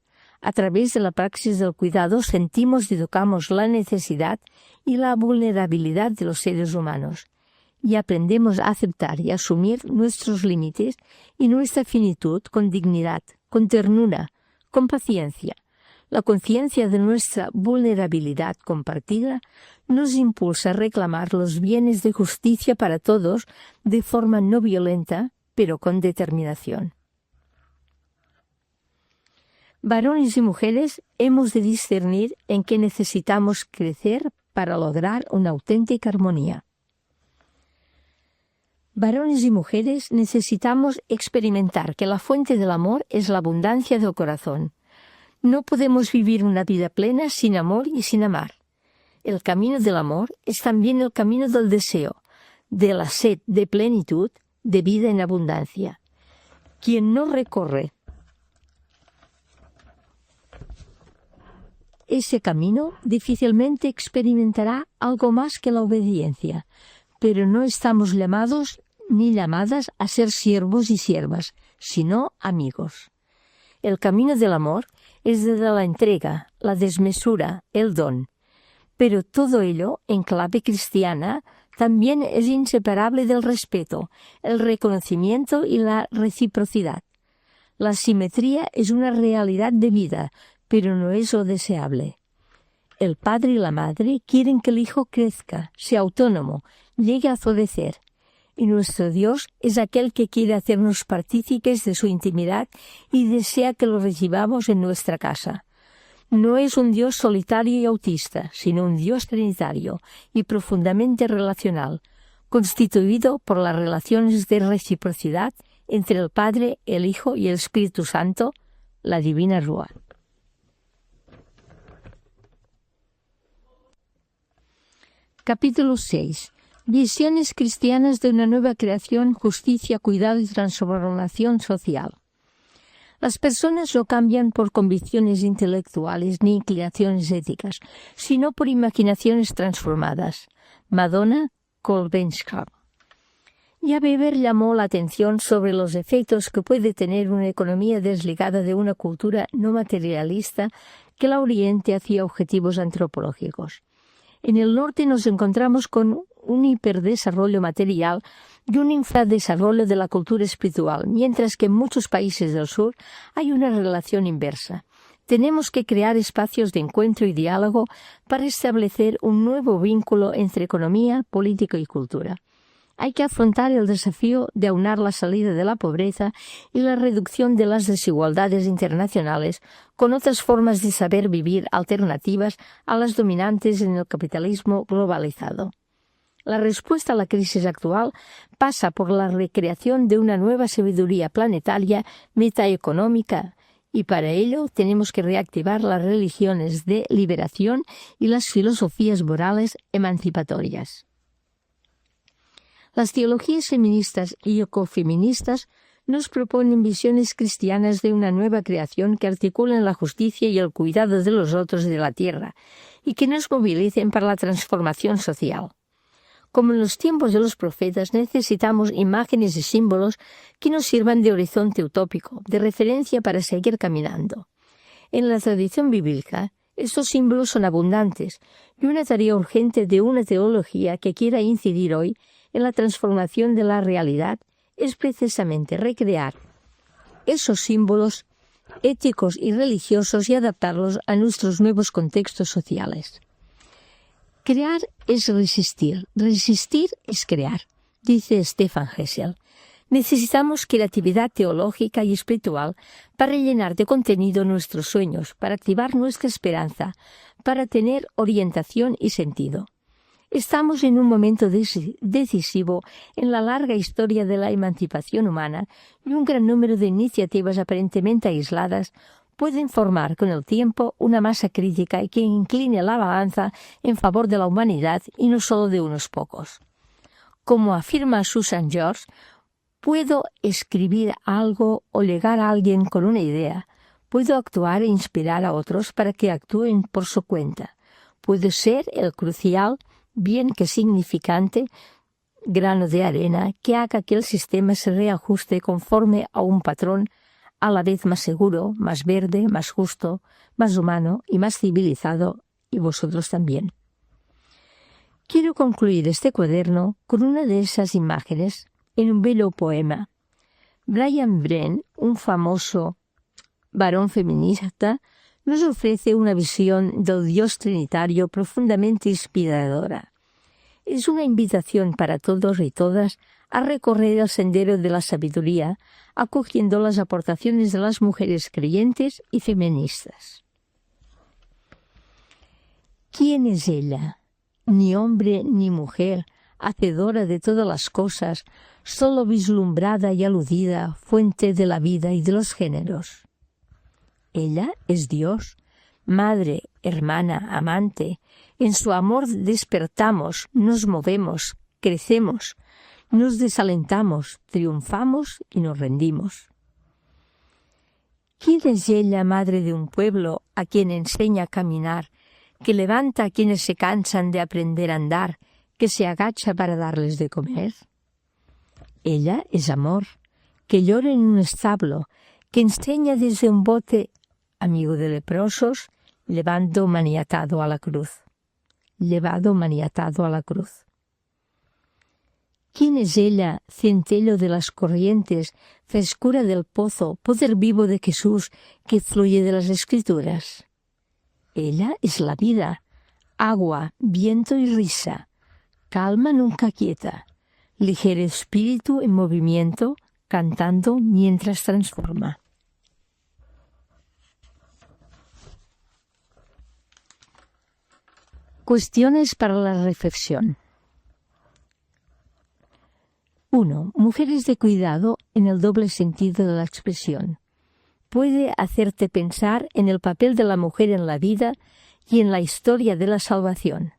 [SPEAKER 1] A través de la praxis del cuidado sentimos y tocamos la necesidad y la vulnerabilidad de los seres humanos y aprendemos a aceptar y asumir nuestros límites y nuestra finitud con dignidad, con ternura, con paciencia. La conciencia de nuestra vulnerabilidad compartida nos impulsa a reclamar los bienes de justicia para todos de forma no violenta, pero con determinación. Varones y mujeres hemos de discernir en qué necesitamos crecer para lograr una auténtica armonía. Varones y mujeres necesitamos experimentar que la fuente del amor es la abundancia del corazón. No podemos vivir una vida plena sin amor y sin amar. El camino del amor es también el camino del deseo, de la sed de plenitud, de vida en abundancia. Quien no recorre ese camino difícilmente experimentará algo más que la obediencia, pero no estamos llamados ni llamadas a ser siervos y siervas, sino amigos. El camino del amor es de la entrega, la desmesura, el don, pero todo ello, en clave cristiana, también es inseparable del respeto, el reconocimiento y la reciprocidad. La simetría es una realidad de vida, pero no es lo deseable. El padre y la madre quieren que el hijo crezca, sea autónomo, llegue a florecer. Y nuestro Dios es aquel que quiere hacernos partícipes de su intimidad y desea que lo recibamos en nuestra casa. No es un Dios solitario y autista, sino un Dios trinitario y profundamente relacional, constituido por las relaciones de reciprocidad entre el Padre, el Hijo y el Espíritu Santo, la Divina Rúa. Capítulo 6. Visiones cristianas de una nueva creación, justicia, cuidado y transformación social. Las personas no cambian por convicciones intelectuales ni inclinaciones éticas, sino por imaginaciones transformadas. Madonna Kolbenskar. Ya Weber llamó la atención sobre los efectos que puede tener una economía desligada de una cultura no materialista que la oriente hacia objetivos antropológicos. En el norte nos encontramos con un hiperdesarrollo material y un infradesarrollo de la cultura espiritual, mientras que en muchos países del sur hay una relación inversa. Tenemos que crear espacios de encuentro y diálogo para establecer un nuevo vínculo entre economía, política y cultura. Hay que afrontar el desafío de aunar la salida de la pobreza y la reducción de las desigualdades internacionales con otras formas de saber vivir alternativas a las dominantes en el capitalismo globalizado. La respuesta a la crisis actual pasa por la recreación de una nueva sabiduría planetaria metaeconómica, y para ello tenemos que reactivar las religiones de liberación y las filosofías morales emancipatorias. Las teologías feministas y ecofeministas nos proponen visiones cristianas de una nueva creación que articulen la justicia y el cuidado de los otros de la tierra y que nos movilicen para la transformación social. Como en los tiempos de los profetas, necesitamos imágenes y símbolos que nos sirvan de horizonte utópico, de referencia para seguir caminando. En la tradición bíblica, estos símbolos son abundantes y una tarea urgente de una teología que quiera incidir hoy en la transformación de la realidad es precisamente recrear esos símbolos éticos y religiosos y adaptarlos a nuestros nuevos contextos sociales. Crear es resistir, resistir es crear, dice Stefan Hessel. Necesitamos creatividad teológica y espiritual para llenar de contenido nuestros sueños, para activar nuestra esperanza, para tener orientación y sentido. Estamos en un momento decisivo en la larga historia de la emancipación humana y un gran número de iniciativas aparentemente aisladas pueden formar con el tiempo una masa crítica que incline la balanza en favor de la humanidad y no solo de unos pocos. Como afirma Susan George, puedo escribir algo o llegar a alguien con una idea, puedo actuar e inspirar a otros para que actúen por su cuenta, puedo ser el crucial bien que significante grano de arena que haga que el sistema se reajuste conforme a un patrón a la vez más seguro, más verde, más justo, más humano y más civilizado, y vosotros también. Quiero concluir este cuaderno con una de esas imágenes en un bello poema. Brian Bren, un famoso varón feminista, nos ofrece una visión del Dios trinitario profundamente inspiradora. Es una invitación para todos y todas a recorrer el sendero de la sabiduría, acogiendo las aportaciones de las mujeres creyentes y feministas. ¿Quién es ella? Ni hombre ni mujer, hacedora de todas las cosas, solo vislumbrada y aludida, fuente de la vida y de los géneros. Ella es Dios, madre, hermana, amante. En su amor despertamos, nos movemos, crecemos, nos desalentamos, triunfamos y nos rendimos. ¿Quién es ella, madre de un pueblo, a quien enseña a caminar, que levanta a quienes se cansan de aprender a andar, que se agacha para darles de comer? Ella es amor, que llora en un establo, que enseña desde un bote, amigo de leprosos, llevado maniatado a la cruz. ¿Quién es ella, centello de las corrientes, frescura del pozo, poder vivo de Jesús que fluye de las Escrituras? Ella es la vida, agua, viento y risa, calma nunca quieta, ligero espíritu en movimiento, cantando mientras transforma. Cuestiones para la reflexión. 1. Mujeres de cuidado en el doble sentido de la expresión. Puede hacerte pensar en el papel de la mujer en la vida y en la historia de la salvación.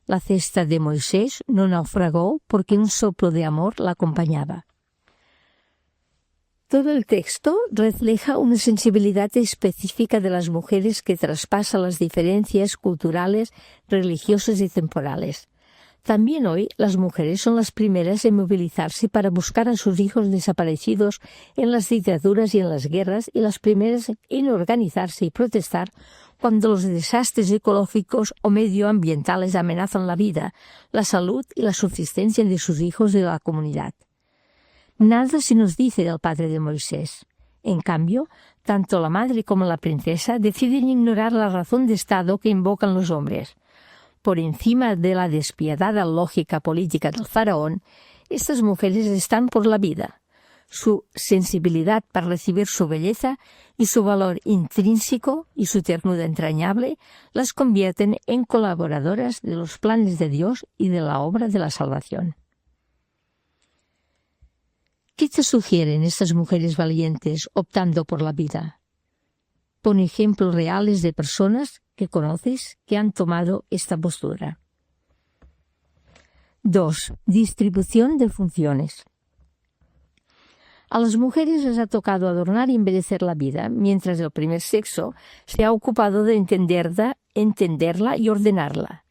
[SPEAKER 1] La cesta de Moisés no naufragó porque un soplo de amor la acompañaba. Todo el texto refleja una sensibilidad específica de las mujeres que traspasa las diferencias culturales, religiosas y temporales. También hoy las mujeres son las primeras en movilizarse para buscar a sus hijos desaparecidos en las dictaduras y en las guerras, y las primeras en organizarse y protestar cuando los desastres ecológicos o medioambientales amenazan la vida, la salud y la subsistencia de sus hijos y de la comunidad. Nada se nos dice del padre de Moisés. En cambio, tanto la madre como la princesa deciden ignorar la razón de Estado que invocan los hombres. Por encima de la despiadada lógica política del faraón, estas mujeres están por la vida. Su sensibilidad para recibir su belleza y su valor intrínseco y su ternura entrañable las convierten en colaboradoras de los planes de Dios y de la obra de la salvación. ¿Qué te sugieren estas mujeres valientes optando por la vida? Pon ejemplos reales de personas que conoces que han tomado esta postura. 2. Distribución de funciones. A las mujeres les ha tocado adornar y embellecer la vida, mientras el primer sexo se ha ocupado de entenderla y ordenarla.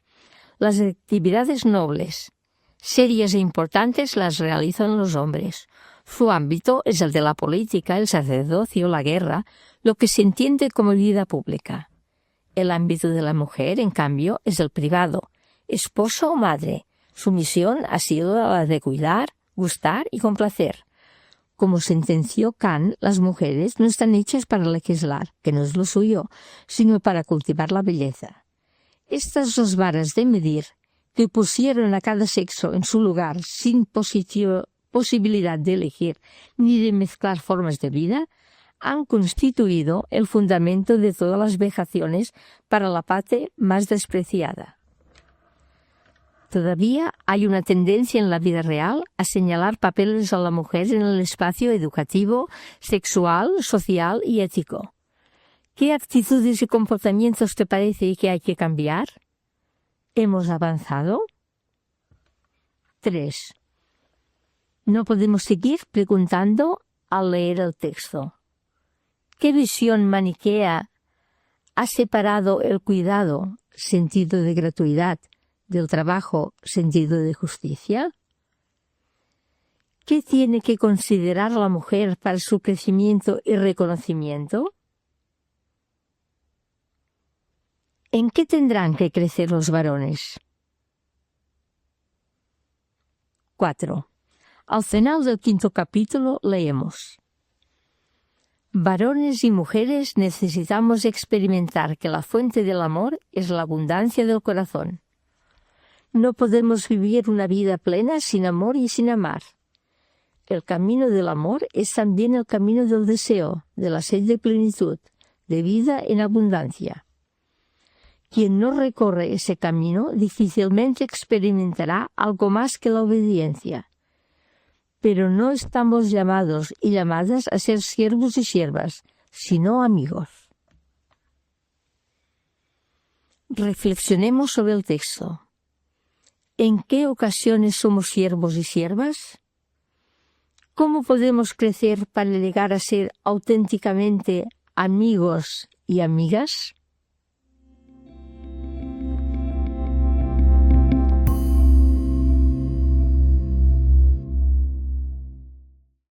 [SPEAKER 1] Las actividades nobles, serias e importantes las realizan los hombres. Su ámbito es el de la política, el sacerdocio, la guerra, lo que se entiende como vida pública. El ámbito de la mujer, en cambio, es el privado, esposo o madre. Su misión ha sido la de cuidar, gustar y complacer. Como sentenció Kant, las mujeres no están hechas para legislar, que no es lo suyo, sino para cultivar la belleza. Estas dos varas de medir, que pusieron a cada sexo en su lugar sin posibilidad de elegir ni de mezclar formas de vida, han constituido el fundamento de todas las vejaciones para la parte más despreciada. Todavía hay una tendencia en la vida real a señalar papeles a la mujer en el espacio educativo, sexual, social y ético. ¿Qué actitudes y comportamientos te parece que hay que cambiar? ¿Hemos avanzado? 3. No podemos seguir preguntando al leer el texto. ¿Qué visión maniquea ha separado el cuidado, sentido de gratuidad, del trabajo, sentido de justicia? ¿Qué tiene que considerar la mujer para su crecimiento y reconocimiento? ¿En qué tendrán que crecer los varones? 4. Al final del 5º capítulo leemos: Varones y mujeres necesitamos experimentar que la fuente del amor es la abundancia del corazón. No podemos vivir una vida plena sin amor y sin amar. El camino del amor es también el camino del deseo, de la sed de plenitud, de vida en abundancia. Quien no recorre ese camino difícilmente experimentará algo más que la obediencia. Pero no estamos llamados y llamadas a ser siervos y siervas, sino amigos. Reflexionemos sobre el texto. ¿En qué ocasiones somos siervos y siervas? ¿Cómo podemos crecer para llegar a ser auténticamente amigos y amigas?